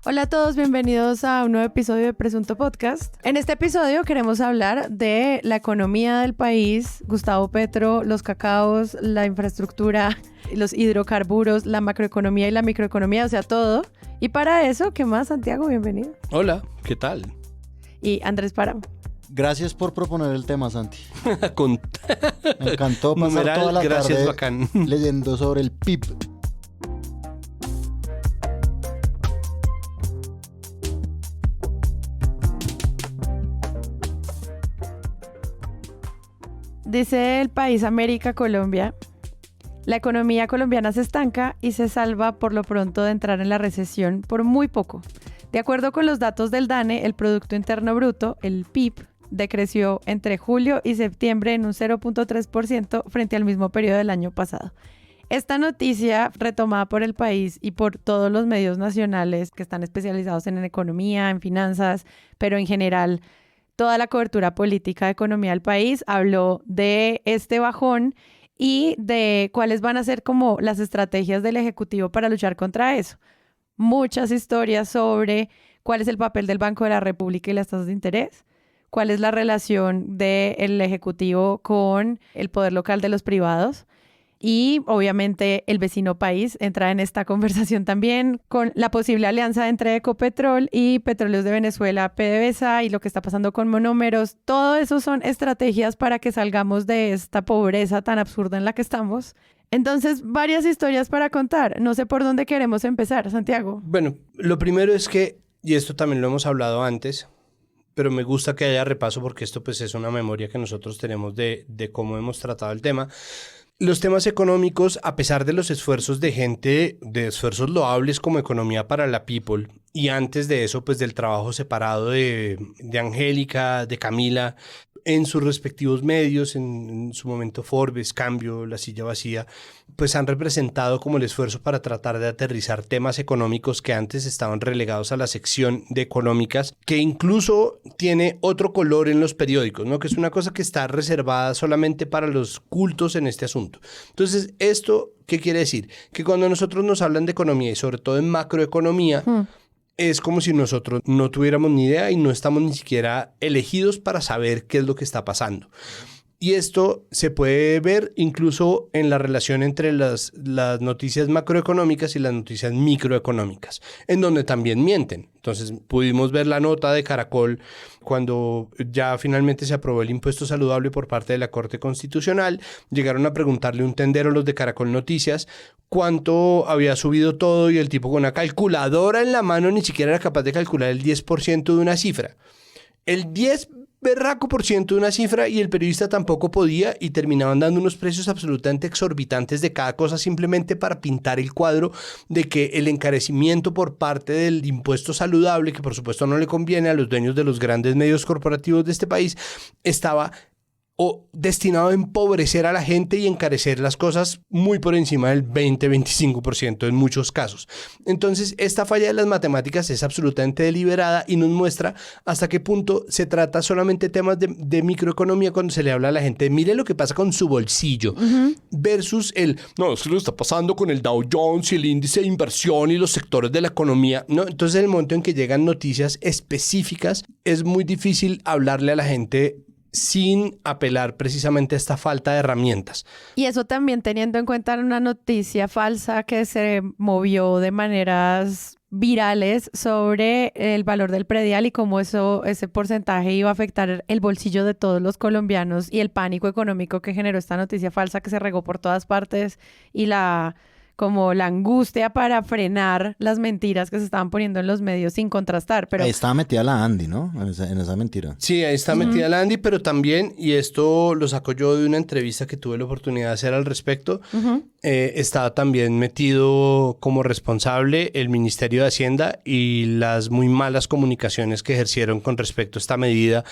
Hola a todos, bienvenidos a un nuevo episodio de Presunto Podcast. En este episodio queremos hablar de la economía del país, Gustavo Petro, los cacaos, la infraestructura, los hidrocarburos, la macroeconomía y la microeconomía, o sea, todo. Y para eso, ¿qué más, Santiago? Bienvenido. Hola, ¿qué tal? Y Andrés Páramo. Gracias por proponer el tema, Santi. Con... Me encantó pasar Numeral, toda la gracias, tarde bacán. leyendo sobre el PIB. Dice el país América Colombia: la economía colombiana se estanca y se salva por lo pronto de entrar en la recesión por muy poco. De acuerdo con los datos del DANE, el Producto Interno Bruto, el PIB, decreció entre julio y septiembre en un 0.3% frente al mismo periodo del año pasado. Esta noticia, retomada por El País y por todos los medios nacionales que están especializados en economía, en finanzas, pero en general toda la cobertura política de economía del país, habló de este bajón y de cuáles van a ser como las estrategias del Ejecutivo para luchar contra eso. Muchas historias sobre cuál es el papel del Banco de la República y las tasas de interés, cuál es la relación del Ejecutivo con el poder local de los privados. Y obviamente el vecino país entra en esta conversación también con la posible alianza entre Ecopetrol y Petróleos de Venezuela, PDVSA, y lo que está pasando con monómeros. Todo eso son estrategias para que salgamos de esta pobreza tan absurda en la que estamos. Entonces, varias historias para contar. No sé por dónde queremos empezar, Santiago. Bueno, lo primero es que, y esto también lo hemos hablado antes, pero me gusta que haya repaso porque esto pues es una memoria que nosotros tenemos de cómo hemos tratado el tema. Los temas económicos, a pesar de los esfuerzos de gente, de esfuerzos loables como Economía para la People, y antes de eso, pues del trabajo separado de Angélica, de Camila, en sus respectivos medios, en su momento Forbes, Cambio, La Silla Vacía, pues han representado como el esfuerzo para tratar de aterrizar temas económicos que antes estaban relegados a la sección de económicas, que incluso tiene otro color en los periódicos, ¿no? Que es una cosa que está reservada solamente para los cultos en este asunto. Entonces, ¿esto qué quiere decir? Que cuando nosotros nos hablan de economía y sobre todo en macroeconomía, es como si nosotros no tuviéramos ni idea y no estamos ni siquiera elegidos para saber qué es lo que está pasando. Y esto se puede ver incluso en la relación entre las noticias macroeconómicas y las noticias microeconómicas, en donde también mienten. Entonces pudimos ver la nota de Caracol cuando ya finalmente se aprobó el impuesto saludable por parte de la Corte Constitucional. Llegaron a preguntarle un tendero, los de Caracol Noticias, cuánto había subido todo, y el tipo con una calculadora en la mano ni siquiera era capaz de calcular el 10% de una cifra. El 10% de una cifra, y el periodista tampoco podía, y terminaban dando unos precios absolutamente exorbitantes de cada cosa simplemente para pintar el cuadro de que el encarecimiento por parte del impuesto saludable, que por supuesto no le conviene a los dueños de los grandes medios corporativos de este país, estaba destinado a empobrecer a la gente y encarecer las cosas muy por encima del 20-25% en muchos casos. Entonces, esta falla de las matemáticas es absolutamente deliberada y nos muestra hasta qué punto se trata solamente temas de microeconomía cuando se le habla a la gente. Mire lo que pasa con su bolsillo versus no, es que lo está pasando con el Dow Jones y el índice de inversión y los sectores de la economía, ¿no? Entonces, en el momento en que llegan noticias específicas, es muy difícil hablarle a la gente sin apelar precisamente a esta falta de herramientas. Y eso también teniendo en cuenta una noticia falsa que se movió de maneras virales sobre el valor del predial y cómo ese porcentaje iba a afectar el bolsillo de todos los colombianos, y el pánico económico que generó esta noticia falsa que se regó por todas partes, y la angustia para frenar las mentiras que se estaban poniendo en los medios sin contrastar. Pero ahí estaba metida la Andy, ¿no? En esa mentira. Sí, ahí está metida la Andy, pero también, y esto lo saco yo de una entrevista que tuve la oportunidad de hacer al respecto, estaba también metido como responsable el Ministerio de Hacienda y las muy malas comunicaciones que ejercieron con respecto a esta medida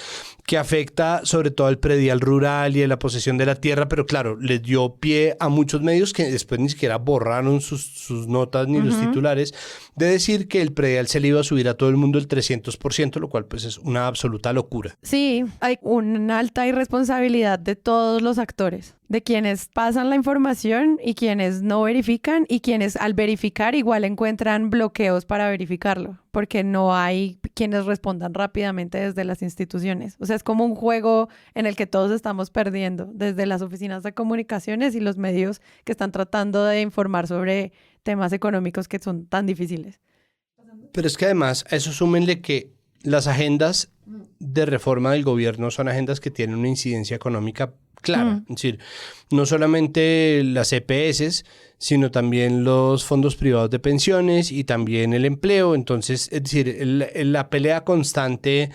que afecta sobre todo al predial rural y a la posesión de la tierra, pero claro, les dio pie a muchos medios que después ni siquiera borraron sus notas ni los titulares, de decir que el predial se le iba a subir a todo el mundo el 300%, lo cual pues es una absoluta locura. Sí, hay una alta irresponsabilidad de todos los actores, de quienes pasan la información y quienes no verifican, y quienes al verificar igual encuentran bloqueos para verificarlo. porque no hay quienes respondan rápidamente desde las instituciones. O sea, es como un juego en el que todos estamos perdiendo, desde las oficinas de comunicaciones y los medios que están tratando de informar sobre temas económicos que son tan difíciles. Pero es que además a eso súmenle que las agendas de reforma del gobierno son agendas que tienen una incidencia económica clara. Es decir, no solamente las EPS, sino también los fondos privados de pensiones y también el empleo. Entonces, es decir, la pelea constante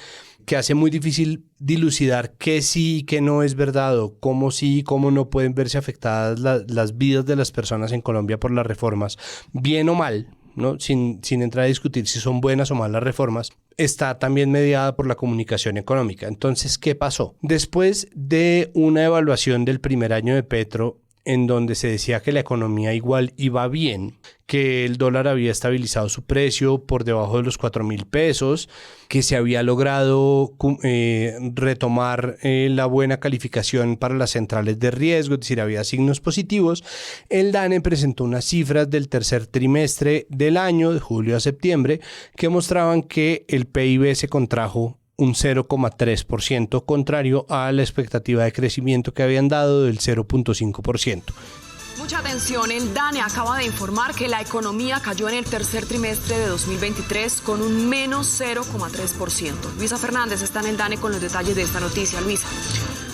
que hace muy difícil dilucidar qué sí y qué no es verdad, o cómo sí y cómo no pueden verse afectadas las vidas de las personas en Colombia por las reformas, bien o mal, ¿no? Sin entrar a discutir si son buenas o malas reformas, está también mediada por la comunicación económica. Entonces, ¿qué pasó? Después de una evaluación del primer año de Petro, en donde se decía que la economía igual iba bien, que el dólar había estabilizado su precio por debajo de los 4.000 pesos, que se había logrado retomar la buena calificación para las centrales de riesgo, es decir, había signos positivos. El DANE presentó unas cifras del tercer trimestre del año, de julio a septiembre, que mostraban que el PIB se contrajo un 0,3%, contrario a la expectativa de crecimiento que habían dado del 0,5%. Mucha atención, el DANE acaba de informar que la economía cayó en el tercer trimestre de 2023 con un menos 0,3%. Luisa Fernández está en el DANE con los detalles de esta noticia.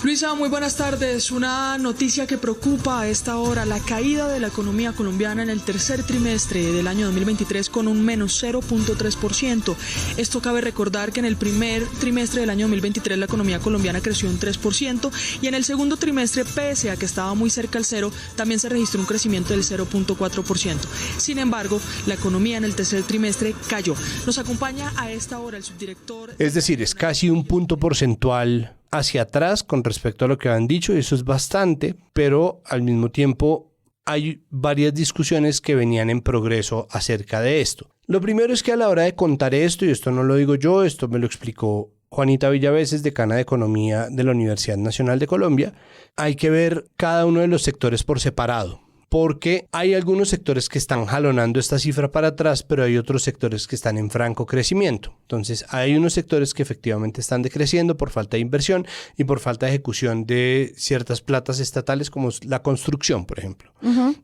Luisa, muy buenas tardes. Una noticia que preocupa a esta hora, la caída de la economía colombiana en el tercer trimestre del año 2023 con un menos 0,3%. Esto cabe recordar que en el primer trimestre del año 2023 la economía colombiana creció un 3% y en el segundo trimestre, pese a que estaba muy cerca al cero, también se registró un crecimiento del 0,4%. Sin embargo, la economía en el tercer trimestre cayó. Nos acompaña a esta hora el subdirector... Es decir, es casi un punto porcentual hacia atrás con respecto a lo que han dicho, y eso es bastante, pero al mismo tiempo hay varias discusiones que venían en progreso acerca de esto. Lo primero es que a la hora de contar esto, y esto no lo digo yo, esto me lo explicó Juanita Villaveses, decana de Economía de la Universidad Nacional de Colombia, hay que ver cada uno de los sectores por separado, porque hay algunos sectores que están jalonando esta cifra para atrás, pero hay otros sectores que están en franco crecimiento. Entonces, hay unos sectores que efectivamente están decreciendo por falta de inversión y por falta de ejecución de ciertas platas estatales, como la construcción, por ejemplo.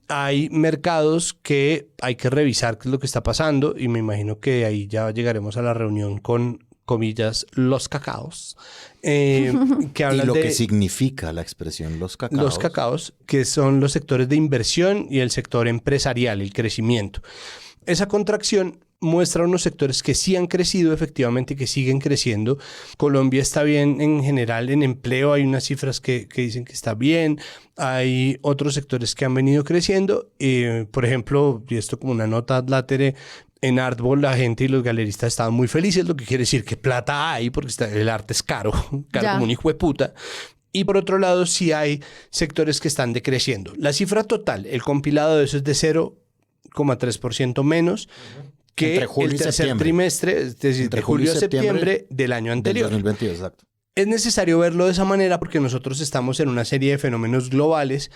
Hay mercados que hay que revisar qué es lo que está pasando, y me imagino que ahí ya llegaremos a la reunión con, comillas, los cacaos. Que hablan y lo de que significa la expresión los cacaos. Los cacaos, que son los sectores de inversión y el sector empresarial, el crecimiento. Esa contracción muestra unos sectores que sí han crecido, efectivamente, que siguen creciendo. Colombia está bien en general en empleo, hay unas cifras que dicen que está bien. Hay otros sectores que han venido creciendo. Por ejemplo, y esto como una nota ad latere, en Artbol la gente y los galeristas estaban muy felices, lo que quiere decir que plata hay, porque el arte es caro como un hijo de puta. Y por otro lado, sí hay sectores que están decreciendo. La cifra total, el compilado de eso es de 0,3% menos que el tercer trimestre, es decir, de julio a septiembre del año anterior. Del 2022, exacto. Es necesario verlo de esa manera porque nosotros estamos en una serie de fenómenos globales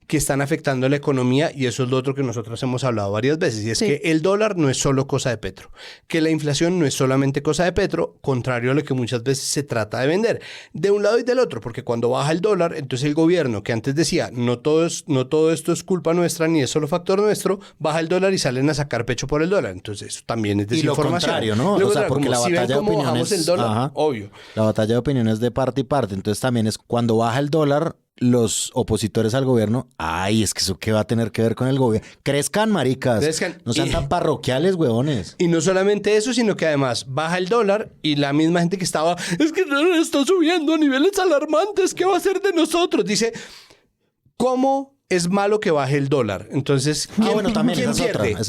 que están afectando la economía, y eso es lo otro que nosotros hemos hablado varias veces, y es que el dólar no es solo cosa de Petro, que la inflación no es solamente cosa de Petro, contrario a lo que muchas veces se trata de vender, de un lado y del otro, porque cuando baja el dólar, entonces el gobierno, que antes decía no todo esto es culpa nuestra ni es solo factor nuestro, baja el dólar y salen a sacar pecho por el dólar. Entonces eso también es desinformación. Y lo contrario, ¿no? Luego, o sea, porque la si batalla de opiniones... bajamos el dólar, obvio. La batalla de opiniones de parte y parte, entonces también es cuando baja el dólar, los opositores al gobierno, ay, es que eso qué va a tener que ver con el gobierno. Crezcan, maricas. No sean tan parroquiales, huevones. Y no solamente eso, sino que además baja el dólar y la misma gente que estaba, es que el dólar está subiendo a niveles alarmantes, ¿qué va a hacer de nosotros? Dice, ¿cómo es malo que baje el dólar? Entonces,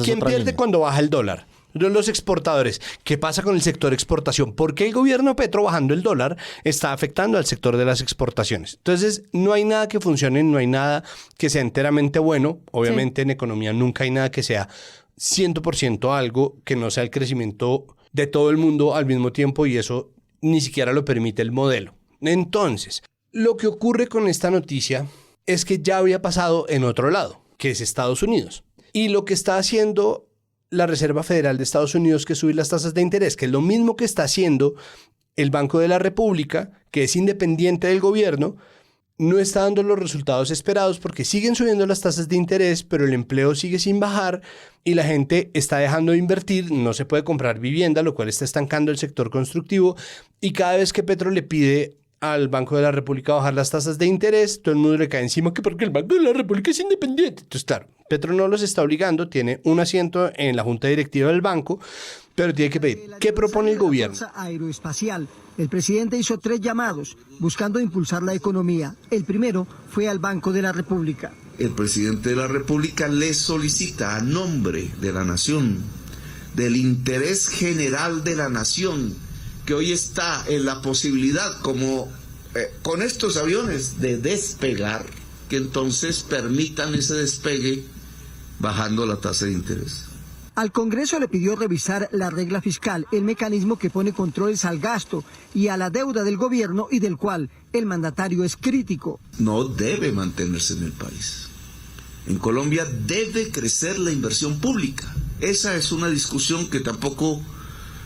¿quién pierde cuando baja el dólar? Los exportadores. ¿Qué pasa con el sector exportación? ¿Por qué el gobierno Petro, bajando el dólar, está afectando al sector de las exportaciones? Entonces, no hay nada que funcione, no hay nada que sea enteramente bueno. Obviamente, en economía nunca hay nada que sea 100% algo que no sea el crecimiento de todo el mundo al mismo tiempo, y eso ni siquiera lo permite el modelo. Entonces, lo que ocurre con esta noticia es que ya había pasado en otro lado, que es Estados Unidos. Y lo que está haciendo la Reserva Federal de Estados Unidos que subir las tasas de interés, que es lo mismo que está haciendo el Banco de la República, que es independiente del gobierno, no está dando los resultados esperados porque siguen subiendo las tasas de interés, pero el empleo sigue sin bajar y la gente está dejando de invertir, no se puede comprar vivienda, lo cual está estancando el sector constructivo, y cada vez que Petro le pide al Banco de la República bajar las tasas de interés, todo el mundo le cae encima que porque el Banco de la República es independiente. Entonces, claro, Petro no los está obligando, tiene un asiento en la junta directiva del banco, pero tiene que pedir. ¿Qué propone el gobierno? Aeroespacial. El presidente hizo 3 llamados buscando impulsar la economía. El primero fue al Banco de la República. El presidente de la República le solicita a nombre de la nación, del interés general de la nación, que hoy está en la posibilidad, como con estos aviones, de despegar, que entonces permitan ese despegue bajando la tasa de interés. Al Congreso le pidió revisar la regla fiscal, el mecanismo que pone controles al gasto y a la deuda del gobierno y del cual el mandatario es crítico. No debe mantenerse en el país. En Colombia debe crecer la inversión pública. Esa es una discusión que tampoco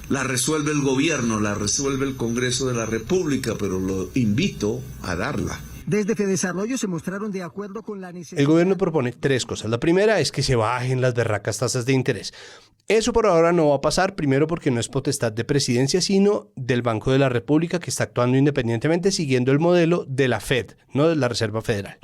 la resuelve el gobierno, la resuelve el Congreso de la República, pero lo invito a darla. Desde Fedesarrollo se mostraron de acuerdo con la necesidad. El gobierno propone 3 cosas. La primera es que se bajen las berracas tasas de interés. Eso por ahora no va a pasar, primero porque no es potestad de presidencia, sino del Banco de la República, que está actuando independientemente siguiendo el modelo de la Fed, no de la Reserva Federal.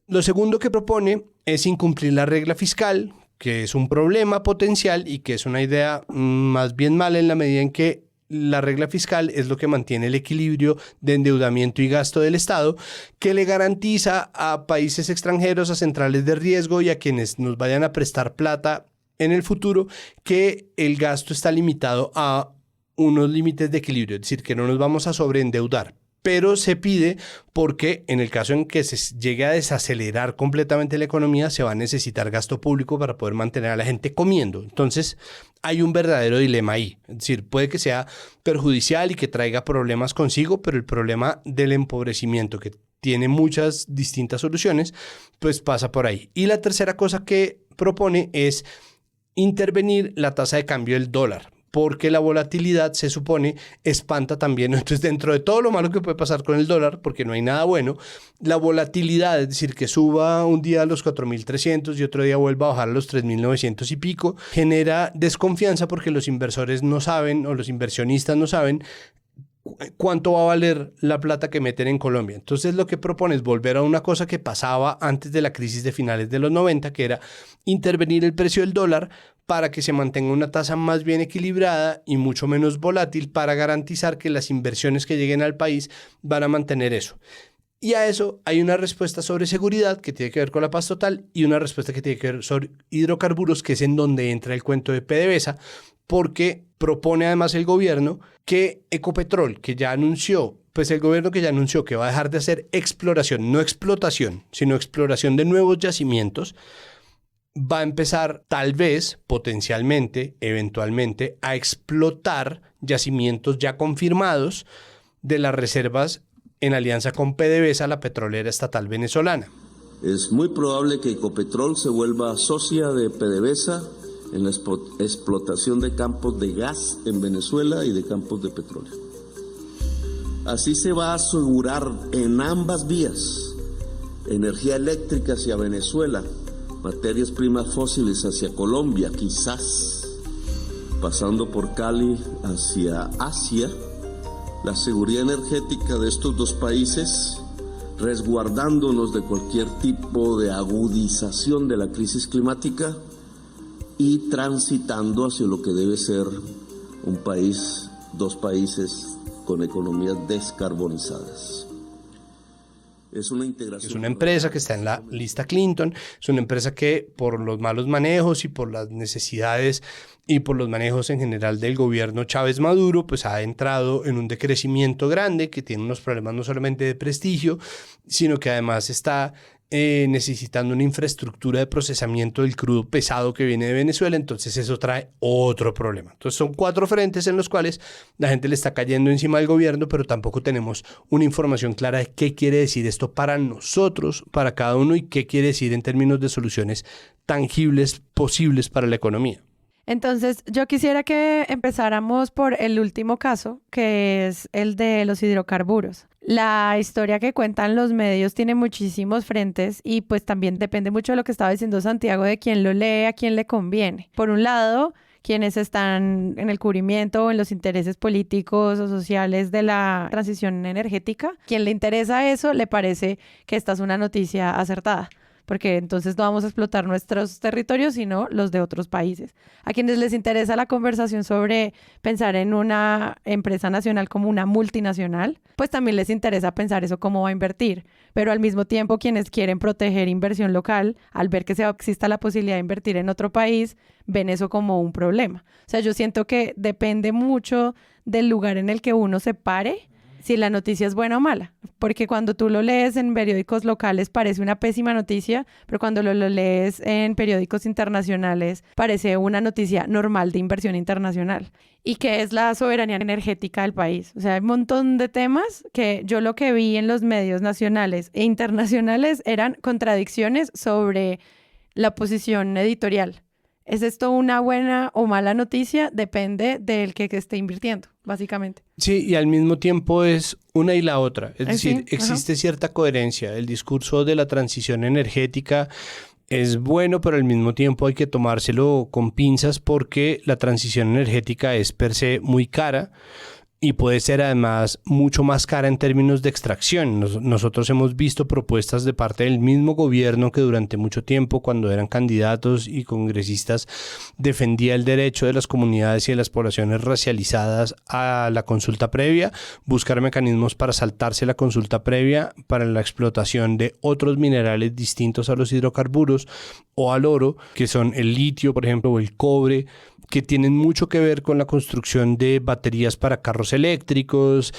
Lo segundo que propone es incumplir la regla fiscal, que es un problema potencial y que es una idea más bien mala en la medida en que la regla fiscal es lo que mantiene el equilibrio de endeudamiento y gasto del Estado, que le garantiza a países extranjeros, a centrales de riesgo y a quienes nos vayan a prestar plata en el futuro, que el gasto está limitado a unos límites de equilibrio, es decir, que no nos vamos a sobreendeudar. Pero se pide porque en el caso en que se llegue a desacelerar completamente la economía, se va a necesitar gasto público para poder mantener a la gente comiendo. Entonces, hay un verdadero dilema ahí. Es decir, puede que sea perjudicial y que traiga problemas consigo, pero el problema del empobrecimiento, que tiene muchas distintas soluciones, pues pasa por ahí. Y la tercera cosa que propone es intervenir la tasa de cambio del dólar, porque la volatilidad, se supone, espanta también. Entonces, dentro de todo lo malo que puede pasar con el dólar, porque no hay nada bueno, la volatilidad, es decir, que suba un día a los 4.300 y otro día vuelva a bajar a los 3.900 y pico, genera desconfianza porque los inversores no saben, o los inversionistas no saben, cuánto va a valer la plata que meten en Colombia. Entonces, lo que propone es volver a una cosa que pasaba antes de la crisis de finales de los 90, que era intervenir el precio del dólar para que se mantenga una tasa más bien equilibrada y mucho menos volátil, para garantizar que las inversiones que lleguen al país van a mantener eso. Y a eso hay una respuesta sobre seguridad, que tiene que ver con la paz total, y una respuesta que tiene que ver sobre hidrocarburos, que es en donde entra el cuento de PDVSA, porque propone además el gobierno que Ecopetrol, que ya anunció, que va a dejar de hacer exploración, no explotación, sino exploración de nuevos yacimientos, va a empezar tal vez, potencialmente, eventualmente, a explotar yacimientos ya confirmados de las reservas en alianza con PDVSA, la petrolera estatal venezolana. Es muy probable que Ecopetrol se vuelva socia de PDVSA en la explotación de campos de gas en Venezuela y de campos de petróleo. Así se va a asegurar en ambas vías energía eléctrica hacia Venezuela, materias primas fósiles hacia Colombia, quizás pasando por Cali hacia Asia, la seguridad energética de estos dos países, resguardándonos de cualquier tipo de agudización de la crisis climática y transitando hacia lo que debe ser un país, dos países con economías descarbonizadas. Es una integración. Es una empresa que está en la lista Clinton, es una empresa que por los malos manejos y por las necesidades y por los manejos en general del gobierno Chávez Maduro, pues ha entrado en un decrecimiento grande que tiene unos problemas no solamente de prestigio, sino que además está necesitando una infraestructura de procesamiento del crudo pesado que viene de Venezuela. Entonces eso trae otro problema. Entonces son 4 frentes en los cuales la gente le está cayendo encima del gobierno, pero tampoco tenemos una información clara de qué quiere decir esto para nosotros, para cada uno, y qué quiere decir en términos de soluciones tangibles posibles para la economía. Entonces, yo quisiera que empezáramos por el último caso, que es el de los hidrocarburos. La historia que cuentan los medios tiene muchísimos frentes y pues también depende mucho de lo que estaba diciendo Santiago, de quién lo lee, a quién le conviene. Por un lado, quienes están en el cubrimiento o en los intereses políticos o sociales de la transición energética, quien le interesa eso, le parece que esta es una noticia acertada, porque entonces no vamos a explotar nuestros territorios, sino los de otros países. A quienes les interesa la conversación sobre pensar en una empresa nacional como una multinacional, pues también les interesa pensar eso cómo va a invertir. Pero al mismo tiempo, quienes quieren proteger inversión local, al ver que exista la posibilidad de invertir en otro país, ven eso como un problema. O sea, yo siento que depende mucho del lugar en el que uno se pare, si la noticia es buena o mala, porque cuando tú lo lees en periódicos locales parece una pésima noticia, pero cuando lo lees en periódicos internacionales parece una noticia normal de inversión internacional. ¿Y qué es la soberanía energética del país? O sea, hay un montón de temas que yo lo que vi en los medios nacionales e internacionales eran contradicciones sobre la posición editorial. ¿Es esto una buena o mala noticia? Depende del que esté invirtiendo, básicamente. Sí, y al mismo tiempo es una y la otra. Es decir, sí, existe cierta coherencia. El discurso de la transición energética es bueno, pero al mismo tiempo hay que tomárselo con pinzas porque la transición energética es per se muy cara. Y puede ser además mucho más cara en términos de extracción. Nosotros hemos visto propuestas de parte del mismo gobierno que durante mucho tiempo, cuando eran candidatos y congresistas, defendía el derecho de las comunidades y de las poblaciones racializadas a la consulta previa, buscar mecanismos para saltarse la consulta previa para la explotación de otros minerales distintos a los hidrocarburos o al oro, que son el litio, por ejemplo, o el cobre, que tienen mucho que ver con la construcción de baterías para carros eléctricos,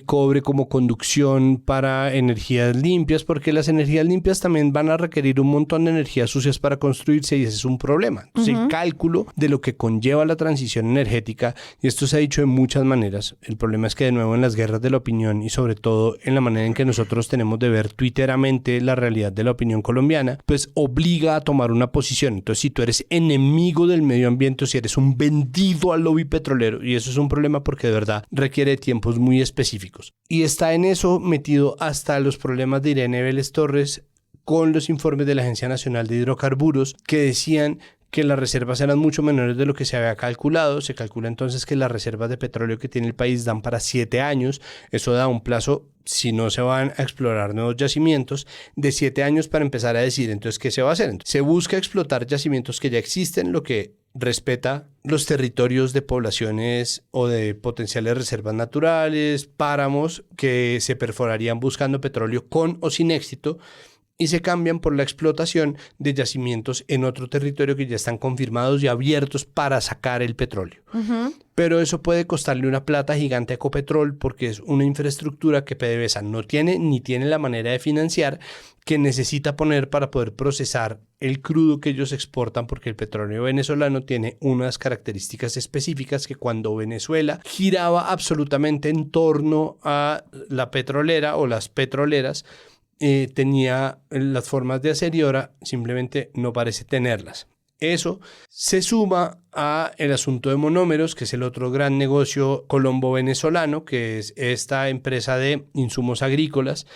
cobre como conducción para energías limpias, porque las energías limpias también van a requerir un montón de energías sucias para construirse y ese es un problema. Entonces, el cálculo de lo que conlleva la transición energética, y esto se ha dicho de muchas maneras, el problema es que de nuevo en las guerras de la opinión y sobre todo en la manera en que nosotros tenemos de ver twitteramente la realidad de la opinión colombiana, pues obliga a tomar una posición. Entonces, si tú eres enemigo del medio ambiente o si eres un vendido al lobby petrolero, y eso es un problema porque de verdad requiere tiempos muy específicos. Y está en eso metido hasta los problemas de Irene Vélez Torres con los informes de la Agencia Nacional de Hidrocarburos que decían que las reservas eran mucho menores de lo que se había calculado. Se calcula entonces que las reservas de petróleo que tiene el país dan para 7 años. Eso da un plazo, si no se van a explorar nuevos yacimientos, de 7 años para empezar a decir entonces qué se va a hacer. Entonces, se busca explotar yacimientos que ya existen, lo que respeta los territorios de poblaciones o de potenciales reservas naturales, páramos que se perforarían buscando petróleo con o sin éxito, y se cambian por la explotación de yacimientos en otro territorio que ya están confirmados y abiertos para sacar el petróleo. Pero eso puede costarle una plata gigante a Ecopetrol porque es una infraestructura que PDVSA no tiene ni tiene la manera de financiar, que necesita poner para poder procesar el crudo que ellos exportan, porque el petróleo venezolano tiene unas características específicas que cuando Venezuela giraba absolutamente en torno a la petrolera o las petroleras, tenía las formas de hacer y ahora simplemente no parece tenerlas. Eso se suma a el asunto de monómeros, que es el otro gran negocio colombo-venezolano, que es esta empresa de insumos agrícolas,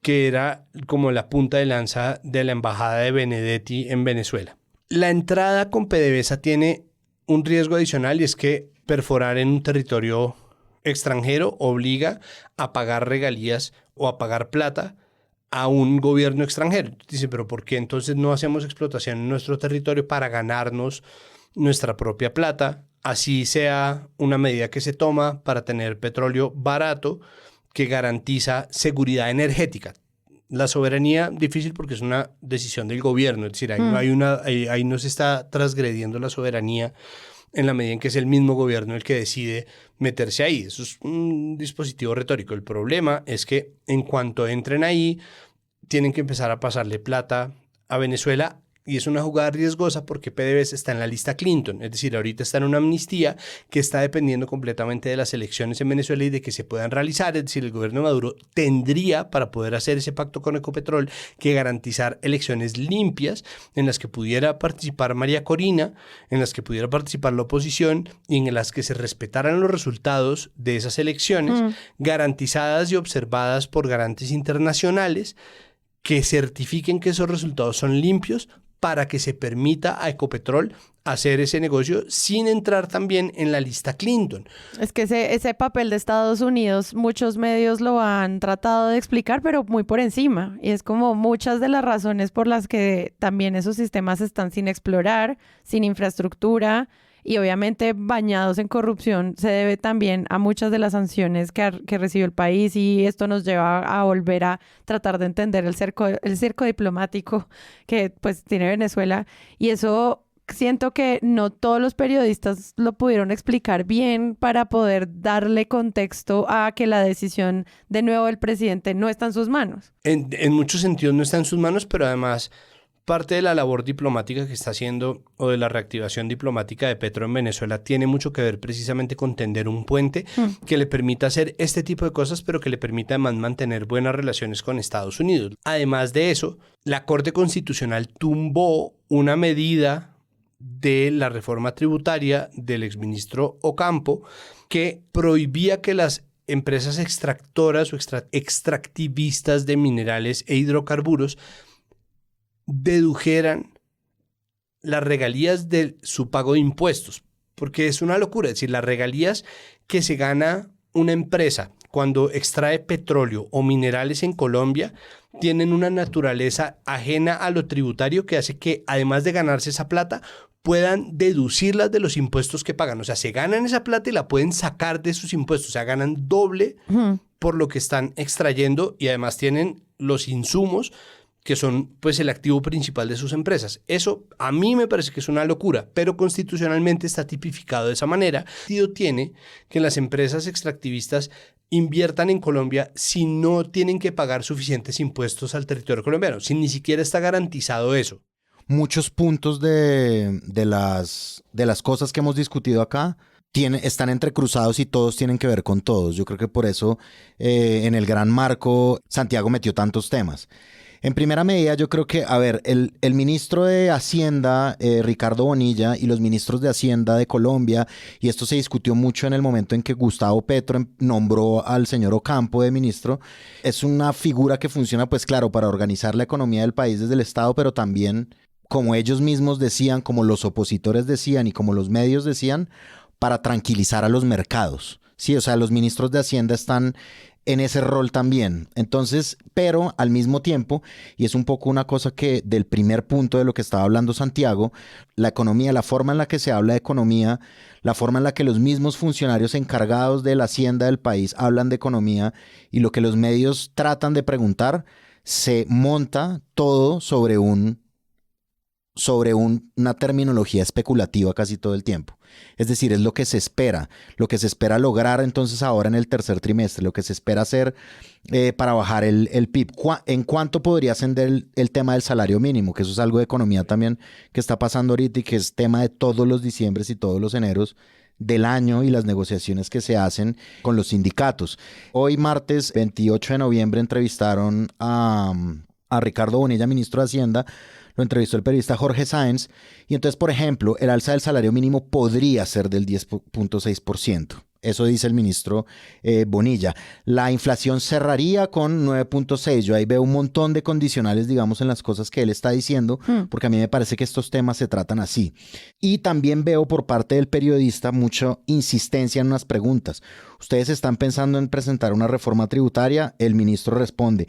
que era como la punta de lanza de la embajada de Benedetti en Venezuela. La entrada con PDVSA tiene un riesgo adicional y es que perforar en un territorio extranjero obliga a pagar regalías o a pagar plata a un gobierno extranjero. Dicen, pero ¿por qué entonces no hacemos explotación en nuestro territorio para ganarnos nuestra propia plata? Así sea una medida que se toma para tener petróleo barato que garantiza seguridad energética. La soberanía, difícil porque es una decisión del gobierno, es decir, ahí no se está transgrediendo la soberanía en la medida en que es el mismo gobierno el que decide meterse ahí. Eso es un dispositivo retórico. El problema es que en cuanto entren ahí, tienen que empezar a pasarle plata a Venezuela Y es una jugada riesgosa porque PDVSA está en la lista Clinton, es decir, ahorita está en una amnistía que está dependiendo completamente de las elecciones en Venezuela y de que se puedan realizar. Es decir, el gobierno de Maduro tendría, para poder hacer ese pacto con Ecopetrol, que garantizar elecciones limpias en las que pudiera participar María Corina, en las que pudiera participar la oposición y en las que se respetaran los resultados de esas elecciones, garantizadas y observadas por garantes internacionales que certifiquen que esos resultados son limpios, para que se permita a Ecopetrol hacer ese negocio sin entrar también en la lista Clinton. Es que ese papel de Estados Unidos, muchos medios lo han tratado de explicar, pero muy por encima. Y es como muchas de las razones por las que también esos sistemas están sin explorar, sin infraestructura y obviamente bañados en corrupción, se debe también a muchas de las sanciones que recibió el país, y esto nos lleva a volver a tratar de entender el circo diplomático que pues tiene Venezuela, y eso siento que no todos los periodistas lo pudieron explicar bien para poder darle contexto a que la decisión de nuevo del presidente no está en sus manos. En muchos sentidos no está en sus manos, pero además parte de la labor diplomática que está haciendo o de la reactivación diplomática de Petro en Venezuela tiene mucho que ver precisamente con tender un puente que le permita hacer este tipo de cosas, pero que le permita además mantener buenas relaciones con Estados Unidos. Además de eso, la Corte Constitucional tumbó una medida de la reforma tributaria del exministro Ocampo que prohibía que las empresas extractoras o extractivistas de minerales e hidrocarburos dedujeran las regalías de su pago de impuestos, porque es una locura. Es decir, las regalías que se gana una empresa cuando extrae petróleo o minerales en Colombia tienen una naturaleza ajena a lo tributario que hace que, además de ganarse esa plata, puedan deducirlas de los impuestos que pagan. O sea, se ganan esa plata y la pueden sacar de sus impuestos. O sea, ganan doble por lo que están extrayendo, y además tienen los insumos que son pues el activo principal de sus empresas. Eso a mí me parece que es una locura, pero constitucionalmente está tipificado de esa manera. ¿Qué sentido tiene que las empresas extractivistas inviertan en Colombia si no tienen que pagar suficientes impuestos al territorio colombiano? Si ni siquiera está garantizado eso. Muchos puntos de las cosas que hemos discutido acá están entrecruzados y todos tienen que ver con todos. Yo creo que por eso en el gran marco Santiago metió tantos temas. En primera medida, yo creo que, a ver, el ministro de Hacienda, Ricardo Bonilla, y los ministros de Hacienda de Colombia, y esto se discutió mucho en el momento en que Gustavo Petro nombró al señor Ocampo de ministro, es una figura que funciona, pues claro, para organizar la economía del país desde el Estado, pero también, como ellos mismos decían, como los opositores decían y como los medios decían, para tranquilizar a los mercados. Sí, o sea, los ministros de Hacienda están en ese rol también. Entonces, pero al mismo tiempo, y es un poco una cosa que del primer punto de lo que estaba hablando Santiago, la economía, la forma en la que se habla de economía, la forma en la que los mismos funcionarios encargados de la hacienda del país hablan de economía y lo que los medios tratan de preguntar, se monta todo sobre una terminología especulativa casi todo el tiempo. Es decir, es lo que se espera lograr entonces ahora en el tercer trimestre, lo que se espera hacer para bajar el PIB. ¿En cuánto podría ascender el tema del salario mínimo? Que eso es algo de economía también que está pasando ahorita y que es tema de todos los diciembres y todos los eneros del año y las negociaciones que se hacen con los sindicatos. Hoy, martes 28 de noviembre, entrevistaron a Ricardo Bonilla, ministro de Hacienda. Lo entrevistó el periodista Jorge Sáenz, y entonces, por ejemplo, el alza del salario mínimo podría ser del 10.6%. Eso dice el ministro Bonilla. La inflación cerraría con 9.6%. Yo ahí veo un montón de condicionales, digamos, en las cosas que él está diciendo, porque a mí me parece que estos temas se tratan así. Y también veo por parte del periodista mucha insistencia en unas preguntas. ¿Ustedes están pensando en presentar una reforma tributaria? El ministro responde.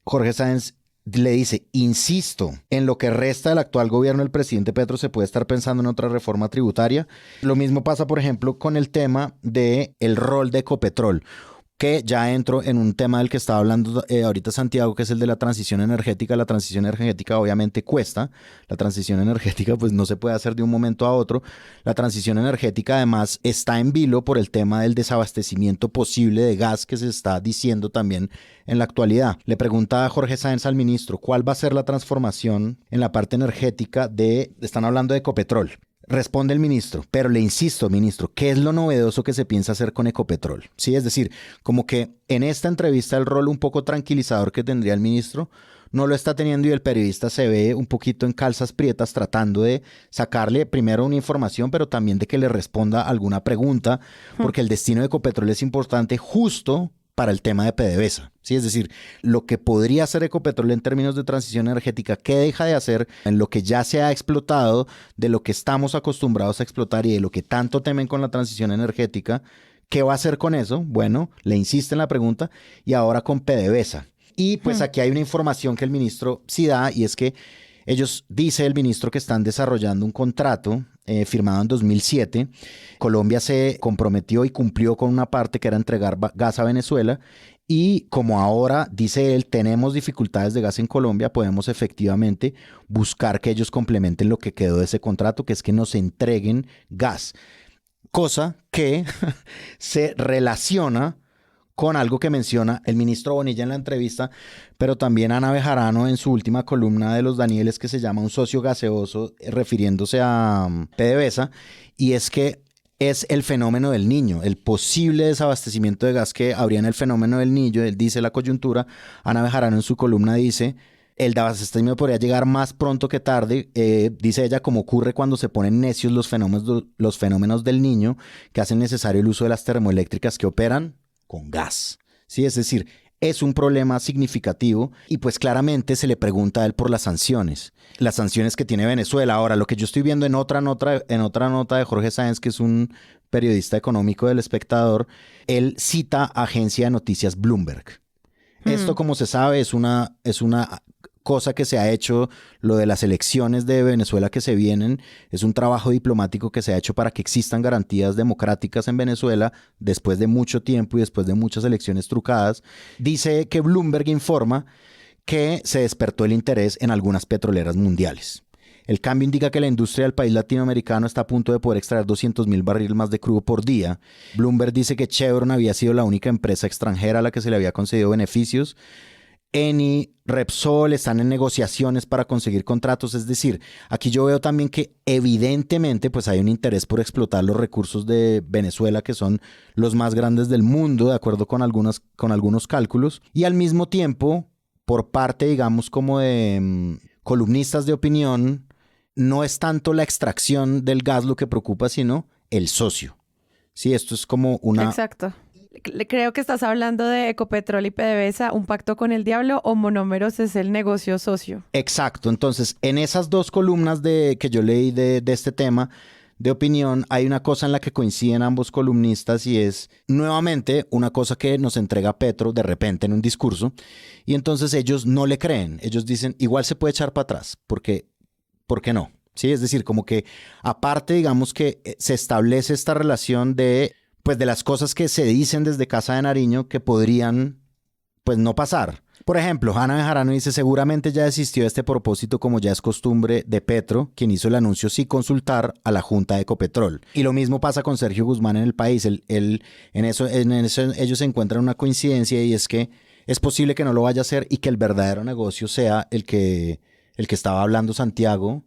Jorge Sáenz le dice, insisto, en lo que resta del actual gobierno del presidente Petro se puede estar pensando en otra reforma tributaria. Lo mismo pasa, por ejemplo, con el tema del rol de Ecopetrol. que ya entro en un tema del que estaba hablando ahorita Santiago, que es el de la transición energética. La transición energética obviamente cuesta. La transición energética pues no se puede hacer de un momento a otro. La transición energética además está en vilo por el tema del desabastecimiento posible de gas que se está diciendo también en la actualidad. Le pregunta a Jorge Sáenz al ministro, ¿cuál va a ser la transformación en la parte energética están hablando de Ecopetrol? Responde el ministro, pero le insisto, ministro, ¿qué es lo novedoso que se piensa hacer con Ecopetrol? Sí, es decir, como que en esta entrevista el rol un poco tranquilizador que tendría el ministro no lo está teniendo y el periodista se ve un poquito en calzas prietas tratando de sacarle primero una información, pero también de que le responda alguna pregunta, porque el destino de Ecopetrol es importante justo para el tema de PDVSA, ¿sí? Es decir, lo que podría hacer Ecopetrol en términos de transición energética, ¿qué deja de hacer en lo que ya se ha explotado, de lo que estamos acostumbrados a explotar y de lo que tanto temen con la transición energética? ¿Qué va a hacer con eso? Bueno, le insiste en la pregunta, y ahora con PDVSA. Y pues aquí hay una información que el ministro sí da, y es que dice el ministro que están desarrollando un contrato firmado en 2007. Colombia se comprometió y cumplió con una parte que era entregar gas a Venezuela, y como ahora, dice él, tenemos dificultades de gas en Colombia, podemos efectivamente buscar que ellos complementen lo que quedó de ese contrato, que es que nos entreguen gas. Cosa que se relaciona con algo que menciona el ministro Bonilla en la entrevista, pero también Ana Bejarano en su última columna de Los Danieles, que se llama Un socio gaseoso, refiriéndose a PDVSA, y es que es el fenómeno del Niño, el posible desabastecimiento de gas que habría en el fenómeno del Niño. Él dice la coyuntura, Ana Bejarano en su columna dice, el desabastecimiento podría llegar más pronto que tarde, dice ella, como ocurre cuando se ponen necios los fenómenos del Niño, que hacen necesario el uso de las termoeléctricas que operan con gas, ¿sí? Es decir, es un problema significativo y pues claramente se le pregunta a él por las sanciones que tiene Venezuela. Ahora, lo que yo estoy viendo en otra nota de Jorge Sáenz, que es un periodista económico del Espectador, él cita agencia de noticias Bloomberg. Esto, como se sabe, es una cosa que se ha hecho, lo de las elecciones de Venezuela que se vienen, es un trabajo diplomático que se ha hecho para que existan garantías democráticas en Venezuela después de mucho tiempo y después de muchas elecciones trucadas. Dice que Bloomberg informa que se despertó el interés en algunas petroleras mundiales. El cambio indica que la industria del país latinoamericano está a punto de poder extraer 200,000 barriles más de crudo por día. Bloomberg dice que Chevron había sido la única empresa extranjera a la que se le había concedido beneficios. Eni, Repsol están en negociaciones para conseguir contratos. Es decir, aquí yo veo también que evidentemente pues hay un interés por explotar los recursos de Venezuela, que son los más grandes del mundo, de acuerdo con algunos cálculos, y al mismo tiempo, por parte, digamos, como de columnistas de opinión, no es tanto la extracción del gas lo que preocupa, sino el socio. Sí, esto es como una... Exacto. Creo que estás hablando de Ecopetrol y PDVSA, un pacto con el diablo, o Monómeros es el negocio socio. Exacto. Entonces, en esas dos columnas que yo leí de este tema de opinión, hay una cosa en la que coinciden ambos columnistas, y es nuevamente una cosa que nos entrega Petro de repente en un discurso, y entonces ellos no le creen. Ellos dicen, igual se puede echar para atrás, ¿por qué no? Sí, es decir, como que aparte, digamos que se establece esta relación de las cosas que se dicen desde Casa de Nariño que podrían, pues, no pasar. Por ejemplo, Ana Bejarano dice, seguramente ya desistió de este propósito, como ya es costumbre de Petro, quien hizo el anuncio sin consultar a la Junta de Ecopetrol. Y lo mismo pasa con Sergio Guzmán en El País. En eso ellos encuentran una coincidencia, y es que es posible que no lo vaya a hacer y que el verdadero negocio sea el que estaba hablando Santiago.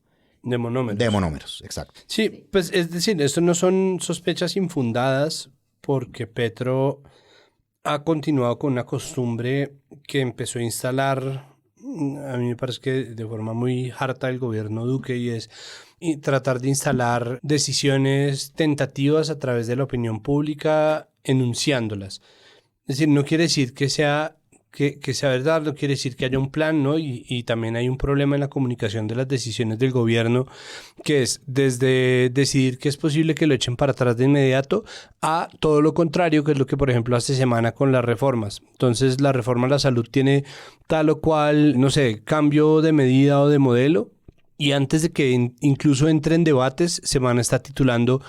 De monómeros. De monómeros, exacto. Sí, pues es decir, esto no son sospechas infundadas, porque Petro ha continuado con una costumbre que empezó a instalar, a mí me parece que de forma muy harta, el gobierno Duque, y es tratar de instalar decisiones tentativas a través de la opinión pública, enunciándolas. Es decir, no quiere decir que sea verdad, no quiere decir que haya un plan, ¿no? Y también hay un problema en la comunicación de las decisiones del gobierno, que es desde decidir que es posible que lo echen para atrás de inmediato, a todo lo contrario, que es lo que, por ejemplo, hace semana con las reformas. Entonces, la reforma a la salud tiene tal o cual, no sé, cambio de medida o de modelo, y antes de que incluso entre en debates, semana está titulando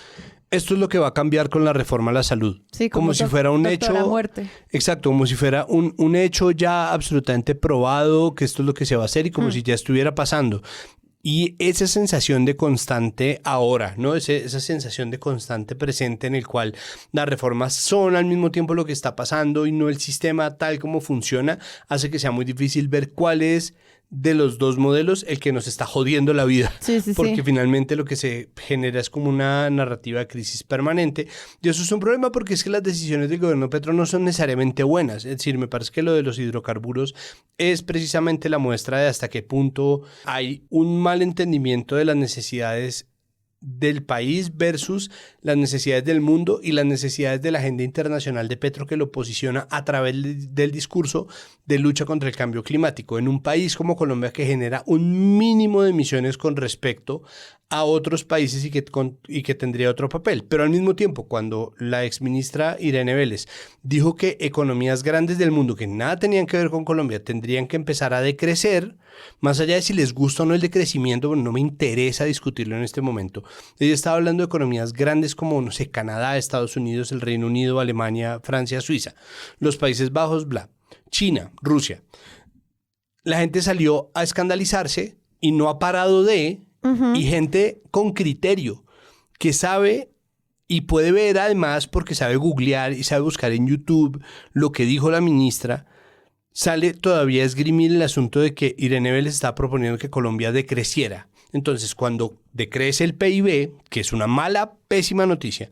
esto es lo que va a cambiar con la reforma a la salud. Sí, como si fuera un hecho. Muerte. Exacto, como si fuera un hecho ya absolutamente probado, que esto es lo que se va a hacer y como si ya estuviera pasando. Y esa sensación de constante ahora, ¿no? Esa sensación de constante presente en el cual las reformas son al mismo tiempo lo que está pasando y no el sistema tal como funciona, hace que sea muy difícil ver cuál es de los dos modelos el que nos está jodiendo la vida. Porque finalmente lo que se genera es como una narrativa de crisis permanente. Y eso es un problema porque es que las decisiones del gobierno Petro no son necesariamente buenas. Es decir, me parece que lo de los hidrocarburos es precisamente la muestra de hasta qué punto hay un mal entendimiento de las necesidades del país versus las necesidades del mundo y las necesidades de la agenda internacional de Petro, que lo posiciona a través del discurso de lucha contra el cambio climático en un país como Colombia, que genera un mínimo de emisiones con respecto a otros países y que tendría otro papel. Pero al mismo tiempo, cuando la exministra Irene Vélez dijo que economías grandes del mundo que nada tenían que ver con Colombia tendrían que empezar a decrecer, más allá de si les gusta o no el decrecimiento, bueno, no me interesa discutirlo en este momento. Ella estaba hablando de economías grandes como, no sé, Canadá, Estados Unidos, el Reino Unido, Alemania, Francia, Suiza, los Países Bajos, bla, China, Rusia. La gente salió a escandalizarse y no ha parado de... Y gente con criterio que sabe y puede ver además porque sabe googlear y sabe buscar en YouTube lo que dijo la ministra, sale todavía a esgrimir el asunto de que Irene Vélez está proponiendo que Colombia decreciera. Entonces, cuando decrece el PIB, que es una mala, pésima noticia,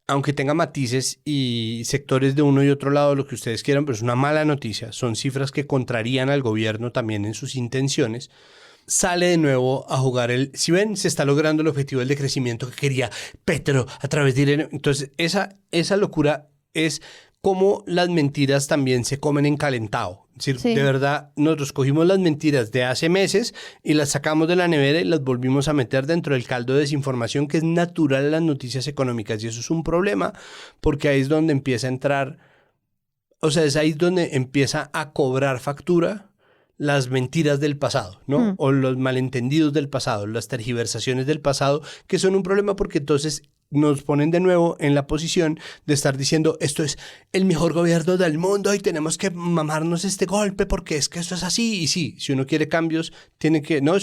aunque tenga matices y sectores de uno y otro lado, lo que ustedes quieran, pero es una mala noticia, son cifras que contrarían al gobierno también en sus intenciones, sale de nuevo a jugar si ven, se está logrando el objetivo del decrecimiento que quería Petro a través de Irene. Entonces, esa locura es como las mentiras también se comen en calentado. Es decir, de verdad, nosotros cogimos las mentiras de hace meses y las sacamos de la nevera y las volvimos a meter dentro del caldo de desinformación que es natural en las noticias económicas. Y eso es un problema porque ahí es donde empieza a entrar, o sea, es ahí donde empieza a cobrar factura las mentiras del pasado, ¿no? O los malentendidos del pasado, las tergiversaciones del pasado, que son un problema porque entonces nos ponen de nuevo en la posición de estar diciendo esto es el mejor gobierno del mundo y tenemos que mamarnos este golpe porque es que esto es así. Y sí, si uno quiere cambios, si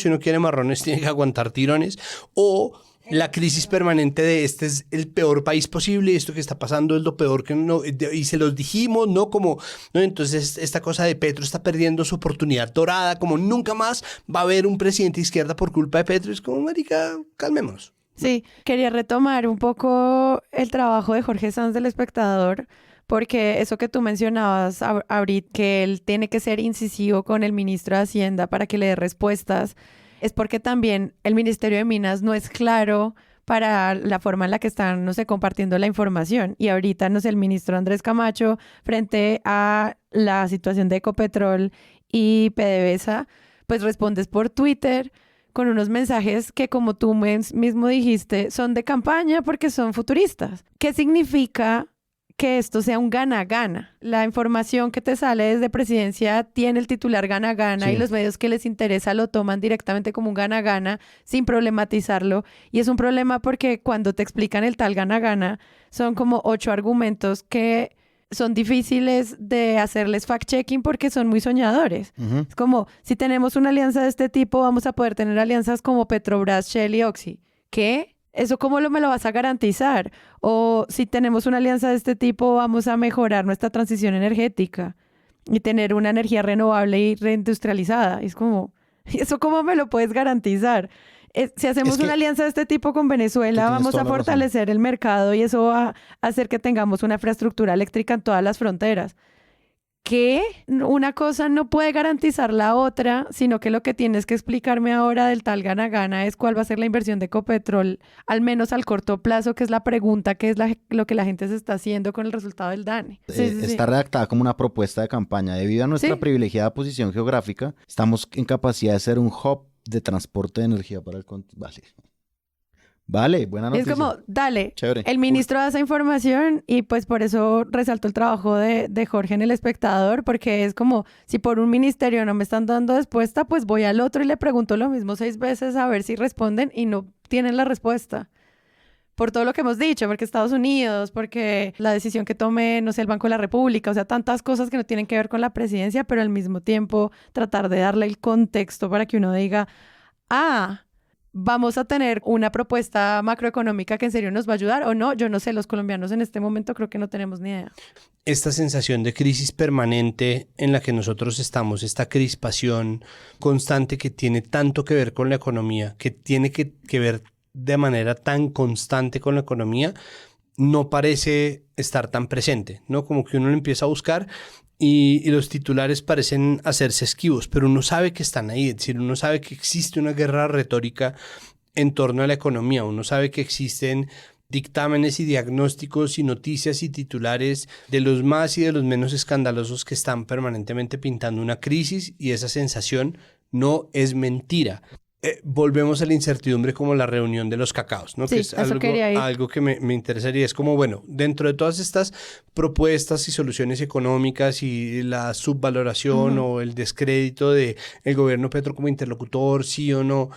uno quiere marrones, tiene que aguantar tirones. O la crisis permanente de este es el peor país posible, esto que está pasando es lo peor que no, y se los dijimos, ¿no? Como, ¿no? Entonces esta cosa de Petro está perdiendo su oportunidad dorada, como nunca más va a haber un presidente de izquierda por culpa de Petro. Es como, marica, calmémonos. Sí, quería retomar un poco el trabajo de Jorge Sanz del Espectador, porque eso que tú mencionabas ahorita, que él tiene que ser incisivo con el ministro de Hacienda para que le dé respuestas, es porque también el Ministerio de Minas no es claro para la forma en la que están, no sé, compartiendo la información. Y ahorita, no sé, el ministro Andrés Camacho, frente a la situación de Ecopetrol y PDVSA, pues respondes por Twitter con unos mensajes que, como tú mismo dijiste, son de campaña porque son futuristas. ¿Qué significa que esto sea un gana-gana? La información que te sale desde presidencia tiene el titular gana-gana y los medios que les interesa lo toman directamente como un gana-gana sin problematizarlo. Y es un problema porque cuando te explican el tal gana-gana son como 8 argumentos que son difíciles de hacerles fact-checking porque son muy soñadores. Es como, si tenemos una alianza de este tipo, vamos a poder tener alianzas como Petrobras, Shell y Oxy. ¿Qué? ¿Eso cómo me lo vas a garantizar? O si tenemos una alianza de este tipo, vamos a mejorar nuestra transición energética y tener una energía renovable y reindustrializada. Es como, ¿eso cómo me lo puedes garantizar? Si hacemos una alianza de este tipo con Venezuela, vamos a fortalecer el mercado y eso va a hacer que tengamos una infraestructura eléctrica en todas las fronteras. Que una cosa no puede garantizar la otra, sino que lo que tienes que explicarme ahora del tal gana-gana es cuál va a ser la inversión de Ecopetrol, al menos al corto plazo, que es la pregunta, que es lo que la gente se está haciendo con el resultado del DANE. Está redactada como una propuesta de campaña. Debido a nuestra privilegiada posición geográfica, estamos en capacidad de ser un hub de transporte de energía para el continente. Vale, buena noticia. Es como, dale, chévere. El ministro da esa información y pues por eso resalto el trabajo de Jorge en El Espectador, porque es como, si por un ministerio no me están dando respuesta, pues voy al otro y le pregunto lo mismo 6 veces a ver si responden y no tienen la respuesta. por todo lo que hemos dicho, porque Estados Unidos, porque la decisión que tome, no sé, el Banco de la República, o sea, tantas cosas que no tienen que ver con la presidencia, pero al mismo tiempo tratar de darle el contexto para que uno diga, vamos a tener una propuesta macroeconómica que en serio nos va a ayudar o no. Yo no sé, los colombianos en este momento creo que no tenemos ni idea. Esta sensación de crisis permanente en la que nosotros estamos, esta crispación constante que tiene tanto que ver con la economía, que tiene que ver de manera tan constante con la economía, no parece estar tan presente, ¿no? Como que uno lo empieza a buscar y los titulares parecen hacerse esquivos, pero uno sabe que están ahí, es decir, uno sabe que existe una guerra retórica en torno a la economía, uno sabe que existen dictámenes y diagnósticos y noticias y titulares de los más y de los menos escandalosos que están permanentemente pintando una crisis, y esa sensación no es mentira. Volvemos a la incertidumbre como la reunión de los cacaos, ¿no? Sí, que es algo que me interesaría. Es como, bueno, dentro de todas estas propuestas y soluciones económicas y la subvaloración o el descrédito del gobierno Petro como interlocutor, sí o no,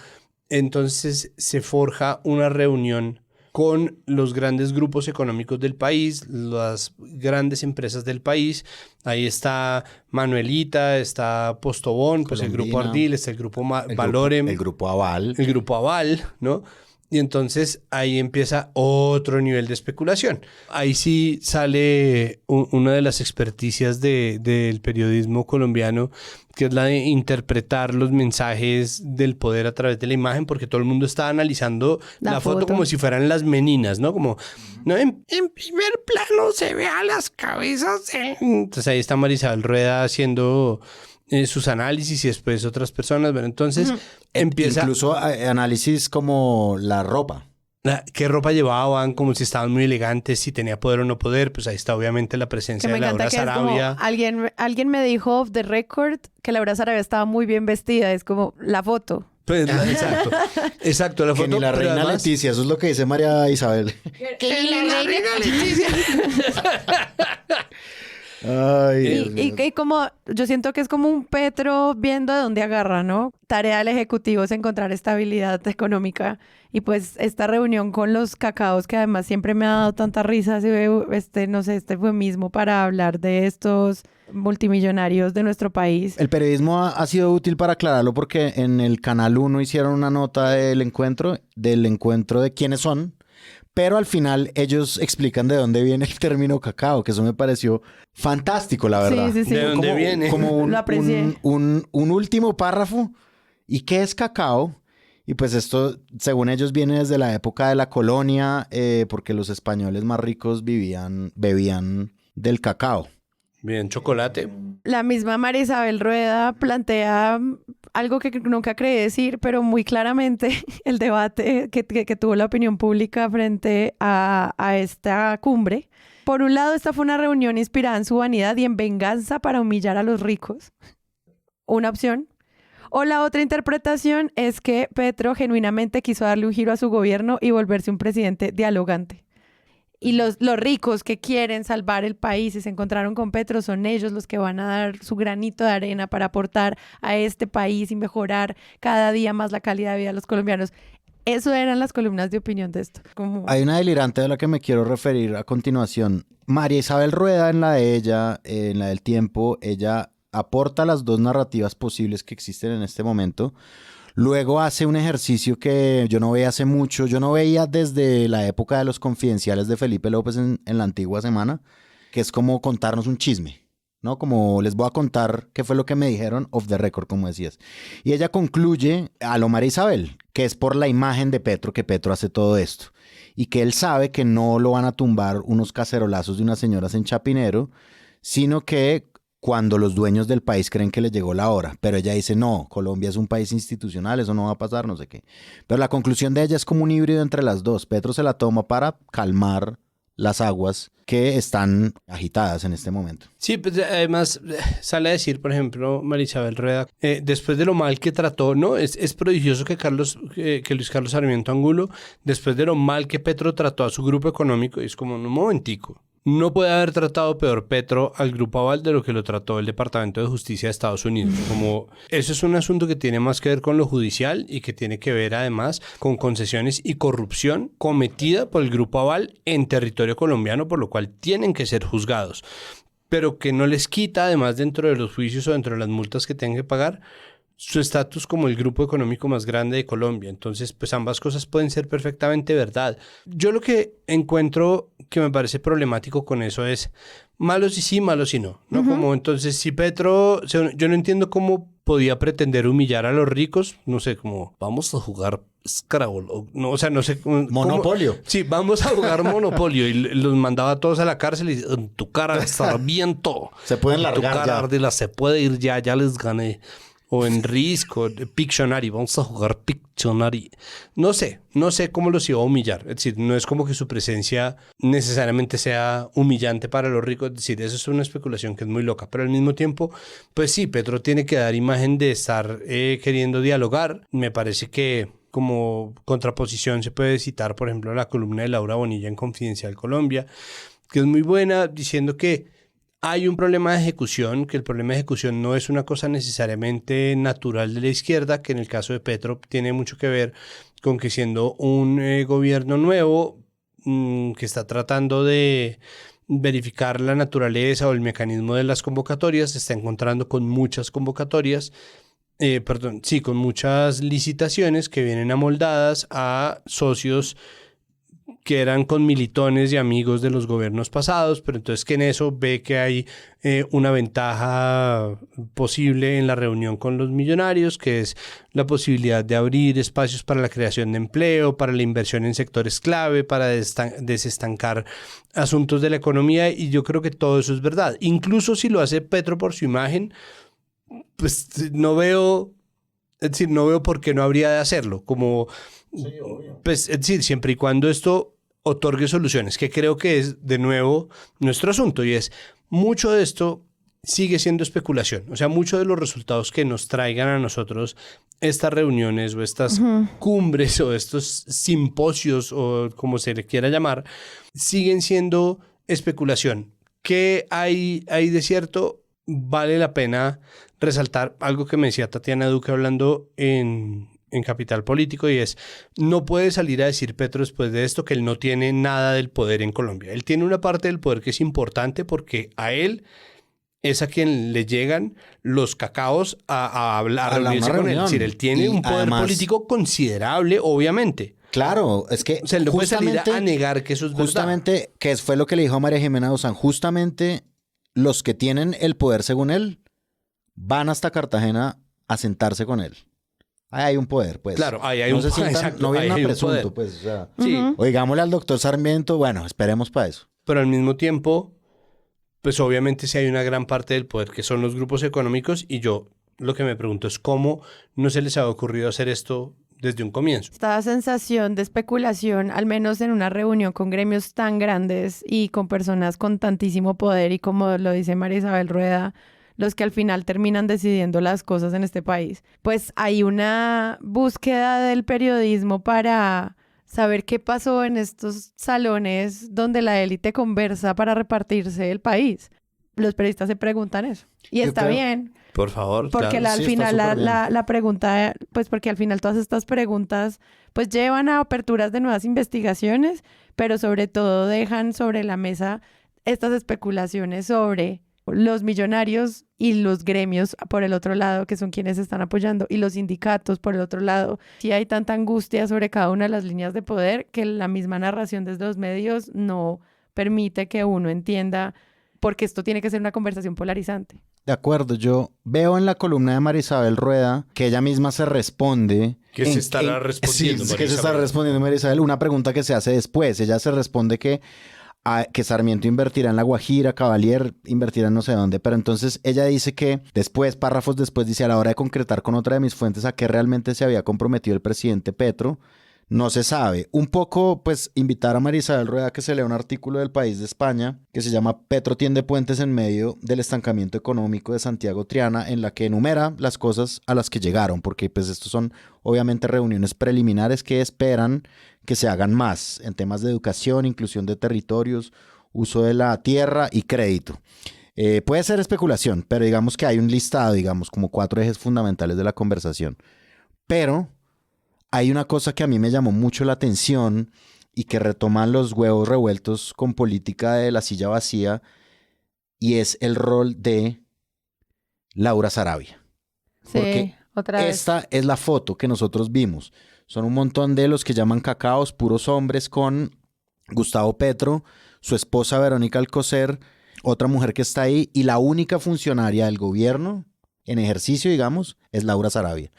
entonces se forja una reunión con los grandes grupos económicos del país, las grandes empresas del país. Ahí está Manuelita, está Postobón, pues el Grupo Ardil, está el Grupo Valorem. El Grupo Aval. El Grupo Aval, ¿no? Y entonces ahí empieza otro nivel de especulación. Ahí sí sale una de las experticias del periodismo colombiano, que es la de interpretar los mensajes del poder a través de la imagen, porque todo el mundo está analizando la foto como si fueran las meninas, ¿no? Como, ¿no? En primer plano se ve a las cabezas. Entonces ahí está María Isabel Rueda haciendo sus análisis y después otras personas. Bueno, entonces empieza... Incluso análisis como la ropa. ¿Qué ropa llevaban? Como si estaban muy elegantes, si tenía poder o no poder. Pues ahí está obviamente la presencia de Laura Sarabia. Alguien me dijo off the record que Laura Sarabia estaba muy bien vestida. Es como la foto. Pues, exacto, la foto. Que ni la reina además... Leticia, eso es lo que dice María Isabel. Que ni la reina Leticia. Ay, y como yo siento que es como un Petro viendo de dónde agarra, ¿no? Tarea del Ejecutivo es encontrar estabilidad económica, y pues esta reunión con los cacaos, que además siempre me ha dado tanta risa, este eufemismo para hablar de estos multimillonarios de nuestro país. El periodismo ha sido útil para aclararlo, porque en el Canal 1 hicieron una nota del encuentro de quiénes son. Pero al final ellos explican de dónde viene el término cacao, que eso me pareció fantástico, la verdad. Sí. ¿De dónde viene? Como Lo aprecié. un último párrafo. ¿Y qué es cacao? Y pues esto, según ellos, viene desde la época de la colonia, porque los españoles más ricos bebían del cacao. Bien, chocolate. La misma María Isabel Rueda plantea algo que nunca creí decir, pero muy claramente el debate que tuvo la opinión pública frente a esta cumbre. Por un lado, esta fue una reunión inspirada en su vanidad y en venganza para humillar a los ricos. Una opción. O la otra interpretación es que Petro genuinamente quiso darle un giro a su gobierno y volverse un presidente dialogante. Y los ricos que quieren salvar el país y se encontraron con Petro son ellos los que van a dar su granito de arena para aportar a este país y mejorar cada día más la calidad de vida de los colombianos. Eso eran las columnas de opinión de esto. Hay una delirante de la que me quiero referir a continuación. María Isabel Rueda, en la del Tiempo, ella aporta las dos narrativas posibles que existen en este momento. Luego hace un ejercicio que yo no veía hace mucho. Yo no veía desde la época de los confidenciales de Felipe López en la Antigua Semana, que es como contarnos un chisme, ¿no? Como les voy a contar qué fue lo que me dijeron off the record, como decías. Y ella concluye a lo María Isabel, que es por la imagen de Petro que Petro hace todo esto. Y que él sabe que no lo van a tumbar unos cacerolazos de unas señoras en Chapinero, sino que cuando los dueños del país creen que les llegó la hora. Pero ella dice, no, Colombia es un país institucional, eso no va a pasar, no sé qué. Pero la conclusión de ella es como un híbrido entre las dos. Petro se la toma para calmar las aguas que están agitadas en este momento. Sí, pues además sale a decir, por ejemplo, María Isabel Rueda, después de lo mal que trató, ¿no? Es prodigioso que Luis Carlos Sarmiento Angulo, después de lo mal que Petro trató a su grupo económico, es como un momentico. no puede haber tratado peor Petro al Grupo Aval de lo que lo trató el Departamento de Justicia de Estados Unidos. Como eso es un asunto que tiene más que ver con lo judicial y que tiene que ver además con concesiones y corrupción cometida por el Grupo Aval en territorio colombiano, por lo cual tienen que ser juzgados, pero que no les quita, además, dentro de los juicios o dentro de las multas que tengan que pagar, su estatus como el grupo económico más grande de Colombia. Entonces, pues ambas cosas pueden ser perfectamente verdad. Yo lo que encuentro que me parece problemático con eso es malos y sí, malos y no. Como entonces, si Petro, yo no entiendo cómo podía pretender humillar a los ricos, no sé, como vamos a jugar Scrabble, no sé. Monopolio. Sí, vamos a jugar Monopolio y los mandaba a todos a la cárcel y en tu cara sarmiento. Se pueden largar tu cara ya. Ardila, se puede ir ya les gané. O en Risk, o Pictionary, vamos a jugar Pictionary. No sé cómo los iba a humillar. Es decir, no es como que su presencia necesariamente sea humillante para los ricos. Es decir, eso es una especulación que es muy loca. Pero al mismo tiempo, pues sí, Petro tiene que dar imagen de estar queriendo dialogar. Me parece que como contraposición se puede citar, por ejemplo, la columna de Laura Bonilla en Confidencial Colombia, que es muy buena, diciendo que hay un problema de ejecución, que el problema de ejecución no es una cosa necesariamente natural de la izquierda, que en el caso de Petro tiene mucho que ver con que siendo un gobierno nuevo que está tratando de verificar la naturaleza o el mecanismo de las convocatorias, se está encontrando con muchas convocatorias, con muchas licitaciones que vienen amoldadas a socios que eran conmilitones y amigos de los gobiernos pasados, pero entonces que en eso ve que hay una ventaja posible en la reunión con los millonarios, que es la posibilidad de abrir espacios para la creación de empleo, para la inversión en sectores clave, para desestancar asuntos de la economía, y yo creo que todo eso es verdad. Incluso si lo hace Petro por su imagen, pues no veo por qué no habría de hacerlo, como... Sí, obvio. Pues, es decir, siempre y cuando esto otorgue soluciones, que creo que es, de nuevo, nuestro asunto, y es, mucho de esto sigue siendo especulación. O sea, muchos de los resultados que nos traigan a nosotros estas reuniones o estas cumbres o estos simposios o como se le quiera llamar, siguen siendo especulación. ¿Qué hay de cierto? Vale la pena resaltar algo que me decía Tatiana Duque hablando en Capital Político, y es, no puede salir a decir Petro después de esto que él no tiene nada del poder en Colombia. Él tiene una parte del poder que es importante porque a él es a quien le llegan los cacaos a hablar, a reunirse con él. Es decir, él tiene un poder político considerable, obviamente. Claro, es que... O sea, él no puede salir a negar que eso es justamente, verdad. Que fue lo que le dijo a María Jimena Duzán, justamente los que tienen el poder según él van hasta Cartagena a sentarse con él. Ahí hay un poder, pues. Claro, ahí hay un poder. Exacto, no viene a presunto, pues. O sea, sí. Oigámosle al doctor Sarmiento, bueno, esperemos para eso. Pero al mismo tiempo, pues obviamente sí hay una gran parte del poder que son los grupos económicos, y yo lo que me pregunto es cómo no se les ha ocurrido hacer esto desde un comienzo. Esta sensación de especulación, al menos en una reunión con gremios tan grandes y con personas con tantísimo poder, y como lo dice María Isabel Rueda, los que al final terminan decidiendo las cosas en este país, pues hay una búsqueda del periodismo para saber qué pasó en estos salones donde la élite conversa para repartirse el país. Los periodistas se preguntan eso. Y está bien. Por favor. Porque claro. al final la pregunta, pues porque al final todas estas preguntas pues llevan a aperturas de nuevas investigaciones, pero sobre todo dejan sobre la mesa estas especulaciones sobre los millonarios y los gremios por el otro lado, que son quienes están apoyando, y los sindicatos por el otro lado. Sí hay tanta angustia sobre cada una de las líneas de poder que la misma narración desde los medios no permite que uno entienda, porque esto tiene que ser una conversación polarizante. De acuerdo, yo veo en la columna de María Isabel Rueda que ella misma se responde... Que se estará respondiendo. Sí, que se está respondiendo María Isabel. Una pregunta que se hace después. Ella se responde que Sarmiento invertirá en La Guajira, Cavalier invertirá en no sé dónde, pero entonces ella dice que después, párrafos después, dice: a la hora de concretar con otra de mis fuentes a qué realmente se había comprometido el presidente Petro, no se sabe. Un poco, pues, invitar a María Isabel Rueda a que se lea un artículo del País de España que se llama Petro tiende puentes en medio del estancamiento económico de Santiago Triana, en la que enumera las cosas a las que llegaron, porque pues estos son obviamente reuniones preliminares que esperan que se hagan más en temas de educación, inclusión de territorios, uso de la tierra y crédito. Puede ser especulación, pero digamos que hay un listado, digamos, como 4 ejes fundamentales de la conversación. Pero hay una cosa que a mí me llamó mucho la atención y que retoman los huevos revueltos con política de la silla vacía, y es el rol de Laura Sarabia. Sí, otra vez. Esta es la foto que nosotros vimos. Son un montón de los que llaman cacaos, puros hombres, con Gustavo Petro, su esposa Verónica Alcocer, otra mujer que está ahí, y la única funcionaria del gobierno en ejercicio, digamos, es Laura Sarabia.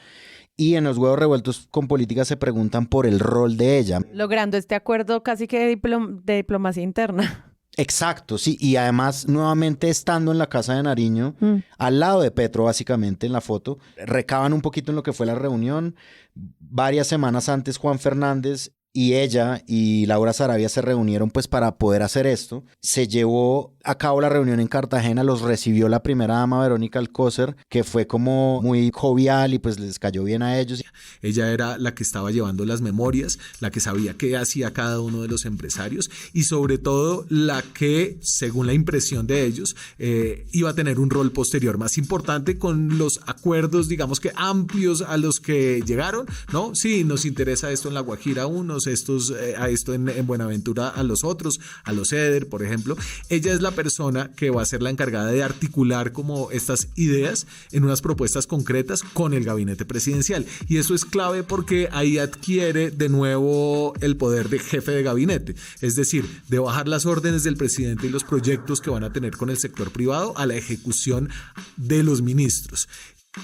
Y en los huevos revueltos con política se preguntan por el rol de ella. Logrando este acuerdo casi que de diplomacia interna. Exacto, sí, y además nuevamente estando en la casa de Nariño, al lado de Petro básicamente en la foto, recaban un poquito en lo que fue la reunión. Varias semanas antes Juan Fernández y ella y Laura Sarabia se reunieron pues para poder hacer esto. Se llevó a cabo la reunión en Cartagena, los recibió la primera dama Verónica Alcocer, que fue como muy jovial y pues les cayó bien a ellos. Ella era la que estaba llevando las memorias, la que sabía qué hacía cada uno de los empresarios y sobre todo la que, según la impresión de ellos, iba a tener un rol posterior más importante con los acuerdos, digamos que amplios a los que llegaron, ¿no? Sí, nos interesa esto en La Guajira a unos, a esto en Buenaventura a los otros, a los EDER, por ejemplo. Ella es la persona que va a ser la encargada de articular como estas ideas en unas propuestas concretas con el gabinete presidencial. Y eso es clave porque ahí adquiere de nuevo el poder de jefe de gabinete, es decir, de bajar las órdenes del presidente y los proyectos que van a tener con el sector privado a la ejecución de los ministros.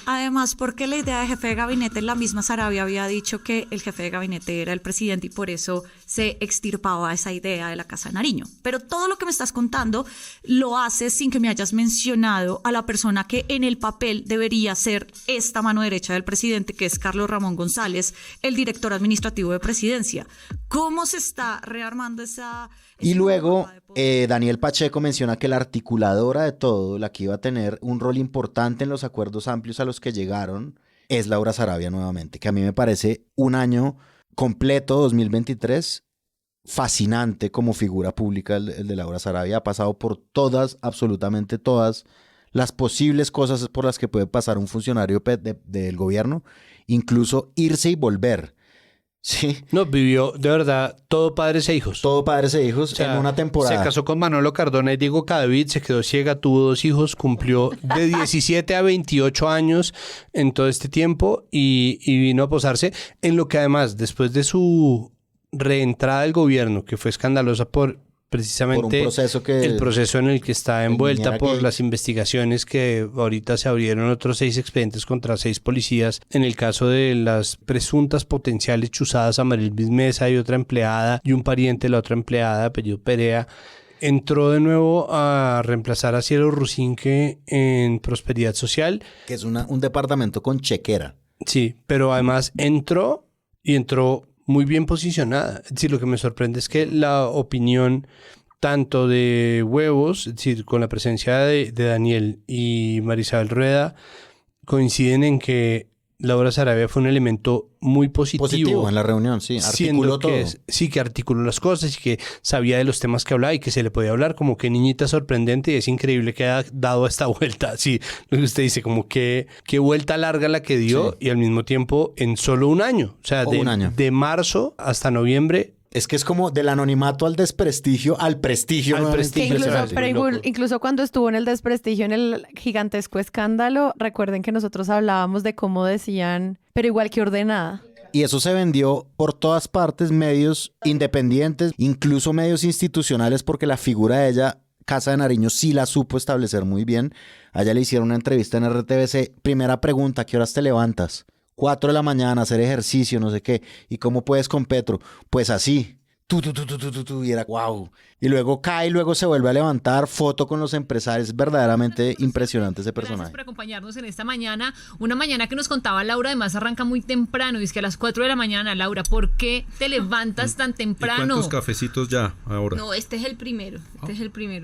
Además, porque la idea de jefe de gabinete, la misma Sarabia había dicho que el jefe de gabinete era el presidente y por eso se extirpaba esa idea de la Casa de Nariño. Pero todo lo que me estás contando lo haces sin que me hayas mencionado a la persona que en el papel debería ser esta mano derecha del presidente, que es Carlos Ramón González, el director administrativo de Presidencia. ¿Cómo se está rearmando esa... Y luego Daniel Pacheco menciona que la articuladora de todo, la que iba a tener un rol importante en los acuerdos amplios a los que llegaron, es Laura Sarabia nuevamente, que a mí me parece un año completo, 2023, fascinante como figura pública el de Laura Sarabia. Ha pasado por todas, absolutamente todas, las posibles cosas por las que puede pasar un funcionario del gobierno, incluso irse y volver. Sí. No, vivió de verdad todo padres e hijos. Todo padres e hijos, o sea, en una temporada. Se casó con Manolo Cardona y Diego Cadavid, se quedó ciega, tuvo 2 hijos, cumplió de 17 a 28 años en todo este tiempo y vino a posarse en lo que además, después de su reentrada al gobierno, que fue escandalosa por precisamente el proceso en el que está envuelta por las investigaciones que ahorita se abrieron otros 6 expedientes contra 6 policías en el caso de las presuntas potenciales chuzadas a Marielvis Mesa y otra empleada y un pariente de la otra empleada, apellido Perea. Entró de nuevo a reemplazar a Cielo Rusinque en Prosperidad Social. Que es un departamento con chequera. Sí, pero además entró muy bien posicionada. Es decir, lo que me sorprende es que la opinión tanto de Huevos, es decir, con la presencia de Daniel y Marisabel Rueda, coinciden en que Laura Sarabia fue un elemento muy positivo en la reunión, sí, articuló todo. Que articuló las cosas y que sabía de los temas que hablaba y que se le podía hablar, como que niñita sorprendente, y es increíble que haya dado esta vuelta, sí, lo que usted dice, como que qué vuelta larga la que dio, sí. Y al mismo tiempo en solo un año, o sea, de marzo hasta noviembre. Es que es como del anonimato al desprestigio, al prestigio. Incluso cuando estuvo en el desprestigio, en el gigantesco escándalo, recuerden que nosotros hablábamos de cómo decían, pero igual que ordenada. Y eso se vendió por todas partes, medios independientes, incluso medios institucionales, porque la figura de ella, Casa de Nariño, sí la supo establecer muy bien. A ella le hicieron una entrevista en RTBC. Primera pregunta, ¿a qué horas te levantas? 4 de la mañana, hacer ejercicio, no sé qué. ¿Y cómo puedes con Petro? Pues así. Y era wow. Y luego cae y luego se vuelve a levantar, foto con los empresarios. Es verdaderamente impresionante ese personaje. Gracias por acompañarnos en esta mañana. Una mañana que nos contaba Laura, además arranca muy temprano. Dice que a las 4 de la mañana, Laura, ¿por qué te levantas tan temprano? ¿Y cuántos cafecitos ya ahora? No, este es el primero.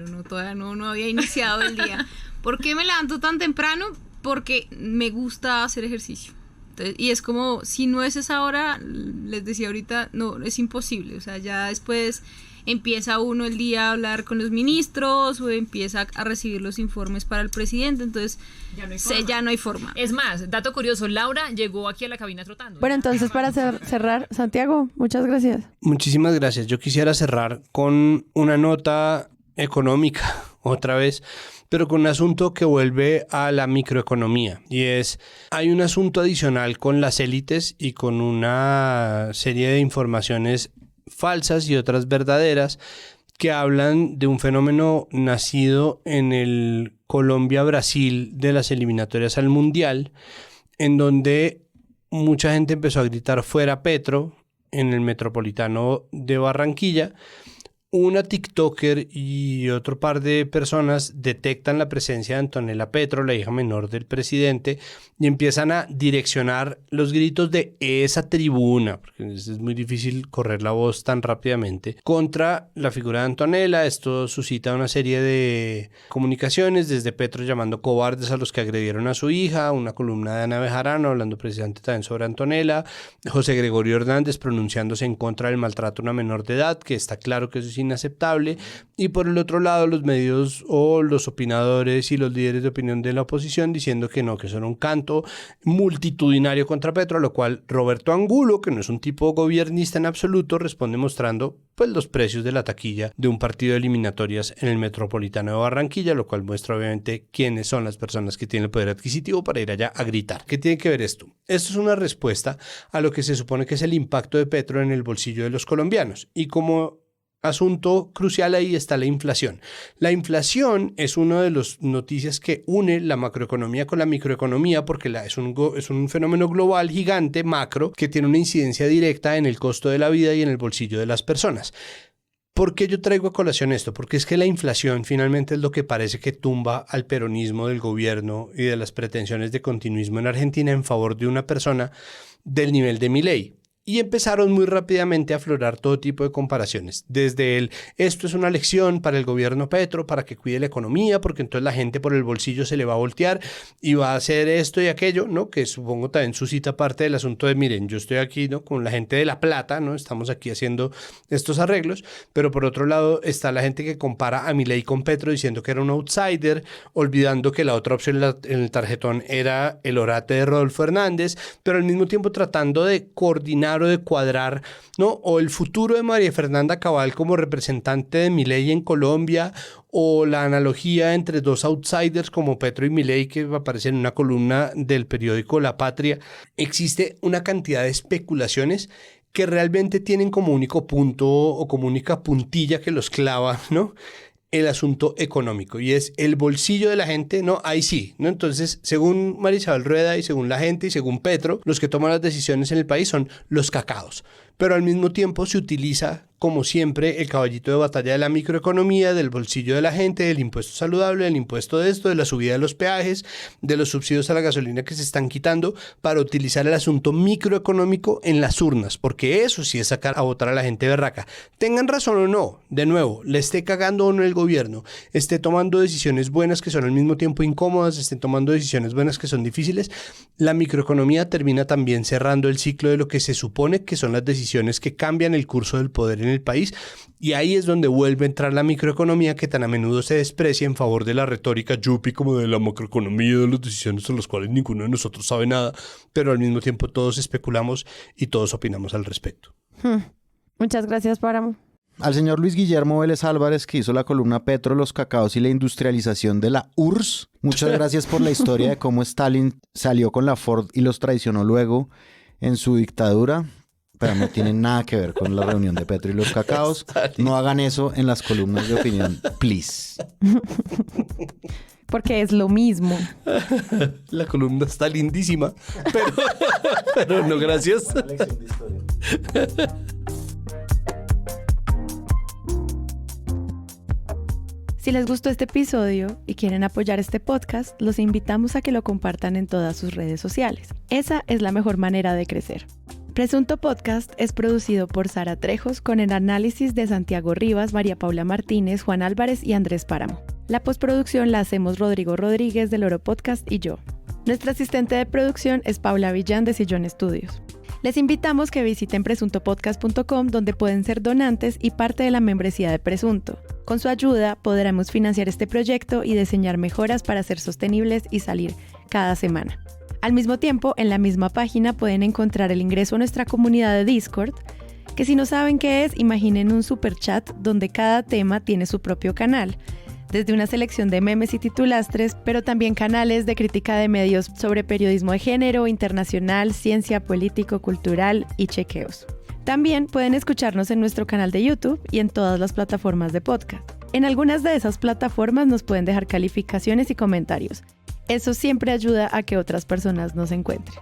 No, todavía no había iniciado el día. ¿Por qué me levanto tan temprano? Porque me gusta hacer ejercicio. Y es como, si no es esa hora, les decía ahorita, no, es imposible. O sea, ya después empieza uno el día a hablar con los ministros o empieza a recibir los informes para el presidente, entonces ya no hay forma. Es más, dato curioso, Laura llegó aquí a la cabina trotando. Bueno, entonces para cerrar, Santiago, muchas gracias. Muchísimas gracias. Yo quisiera cerrar con una nota económica, otra vez, pero con un asunto que vuelve a la microeconomía, y hay un asunto adicional con las élites y con una serie de informaciones falsas y otras verdaderas que hablan de un fenómeno nacido en el Colombia-Brasil de las eliminatorias al Mundial, en donde mucha gente empezó a gritar fuera Petro en el Metropolitano de Barranquilla. Una TikToker y otro par de personas detectan la presencia de Antonella Petro, la hija menor del presidente, y empiezan a direccionar los gritos de esa tribuna, porque es muy difícil correr la voz tan rápidamente, contra la figura de Antonella. Esto suscita una serie de comunicaciones, desde Petro llamando cobardes a los que agredieron a su hija, una columna de Ana Bejarano hablando precisamente también sobre Antonella, José Gregorio Hernández pronunciándose en contra del maltrato a una menor de edad, que está claro que eso es inaceptable, y por el otro lado los medios o los opinadores y los líderes de opinión de la oposición diciendo que no, que eso era un canto multitudinario contra Petro, a lo cual Roberto Angulo, que no es un tipo gobernista en absoluto, responde mostrando pues los precios de la taquilla de un partido de eliminatorias en el Metropolitano de Barranquilla, lo cual muestra obviamente quiénes son las personas que tienen el poder adquisitivo para ir allá a gritar. ¿Qué tiene que ver esto? Esto es una respuesta a lo que se supone que es el impacto de Petro en el bolsillo de los colombianos, y como asunto crucial ahí está la inflación. La inflación es una de las noticias que une la macroeconomía con la microeconomía, porque es un fenómeno global gigante, macro, que tiene una incidencia directa en el costo de la vida y en el bolsillo de las personas. ¿Por qué yo traigo a colación esto? Porque es que la inflación finalmente es lo que parece que tumba al peronismo del gobierno y de las pretensiones de continuismo en Argentina en favor de una persona del nivel de Milei. Y empezaron muy rápidamente a aflorar todo tipo de comparaciones. Desde esto es una lección para el gobierno Petro, para que cuide la economía, porque entonces la gente por el bolsillo se le va a voltear y va a hacer esto y aquello, ¿no? Que supongo también suscita parte del asunto de, miren, yo estoy aquí, ¿no? Con la gente de La Plata, ¿no? Estamos aquí haciendo estos arreglos, pero por otro lado está la gente que compara a Milei con Petro diciendo que era un outsider, olvidando que la otra opción en el tarjetón era el orate de Rodolfo Hernández, pero al mismo tiempo tratando de coordinar o de cuadrar, ¿no? O el futuro de María Fernanda Cabal como representante de Milei en Colombia, o la analogía entre dos outsiders como Petro y Milei, que aparece en una columna del periódico La Patria. Existe una cantidad de especulaciones que realmente tienen como único punto o como única puntilla que los clava, ¿no? El asunto económico, y es el bolsillo de la gente, ¿no? Ahí sí, ¿no? Entonces, según María Isabel Rueda y según la gente y según Petro, los que toman las decisiones en el país son los cacaos. Pero al mismo tiempo se utiliza, como siempre, el caballito de batalla de la microeconomía, del bolsillo de la gente, del impuesto saludable, del impuesto de esto, de la subida de los peajes, de los subsidios a la gasolina que se están quitando, para utilizar el asunto microeconómico en las urnas, porque eso sí es sacar a votar a la gente berraca. Tengan razón o no, de nuevo, le esté cagando o no el gobierno, esté tomando decisiones buenas que son al mismo tiempo incómodas, esté tomando decisiones buenas que son difíciles, la microeconomía termina también cerrando el ciclo de lo que se supone que son las decisiones que cambian el curso del poder en el país, y ahí es donde vuelve a entrar la microeconomía, que tan a menudo se desprecia en favor de la retórica yuppie como de la macroeconomía, de las decisiones sobre las cuales ninguno de nosotros sabe nada, pero al mismo tiempo todos especulamos y todos opinamos al respecto. Muchas gracias, Páramo. Al señor Luis Guillermo Vélez Álvarez, que hizo la columna Petro, los cacaos y la industrialización de la URSS, muchas gracias por la historia de cómo Stalin salió con la Ford y los traicionó luego en su dictadura. Pero no tienen nada que ver con la reunión de Petro y los cacaos. No hagan eso en las columnas de opinión, please. Porque es lo mismo. La columna está lindísima, pero no, gracias. Si les gustó este episodio y quieren apoyar este podcast, los invitamos a que lo compartan en todas sus redes sociales. Esa es la mejor manera de crecer. Presunto Podcast es producido por Sara Trejos con el análisis de Santiago Rivas, María Paula Martínez, Juan Álvarez y Andrés Páramo. La postproducción la hacemos Rodrigo Rodríguez del Oro Podcast y yo. Nuestra asistente de producción es Paula Villán de Sillón Estudios. Les invitamos que visiten presuntopodcast.com, donde pueden ser donantes y parte de la membresía de Presunto. Con su ayuda podremos financiar este proyecto y diseñar mejoras para ser sostenibles y salir cada semana. Al mismo tiempo, en la misma página pueden encontrar el ingreso a nuestra comunidad de Discord, que si no saben qué es, imaginen un superchat donde cada tema tiene su propio canal, desde una selección de memes y titulastres, pero también canales de crítica de medios sobre periodismo de género, internacional, ciencia, político, cultural y chequeos. También pueden escucharnos en nuestro canal de YouTube y en todas las plataformas de podcast. En algunas de esas plataformas nos pueden dejar calificaciones y comentarios. Eso siempre ayuda a que otras personas nos encuentren.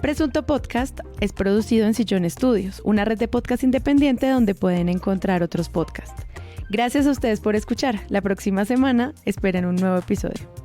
Presunto Podcast es producido en Sillón Estudios, una red de podcast independiente donde pueden encontrar otros podcasts. Gracias a ustedes por escuchar. La próxima semana esperen un nuevo episodio.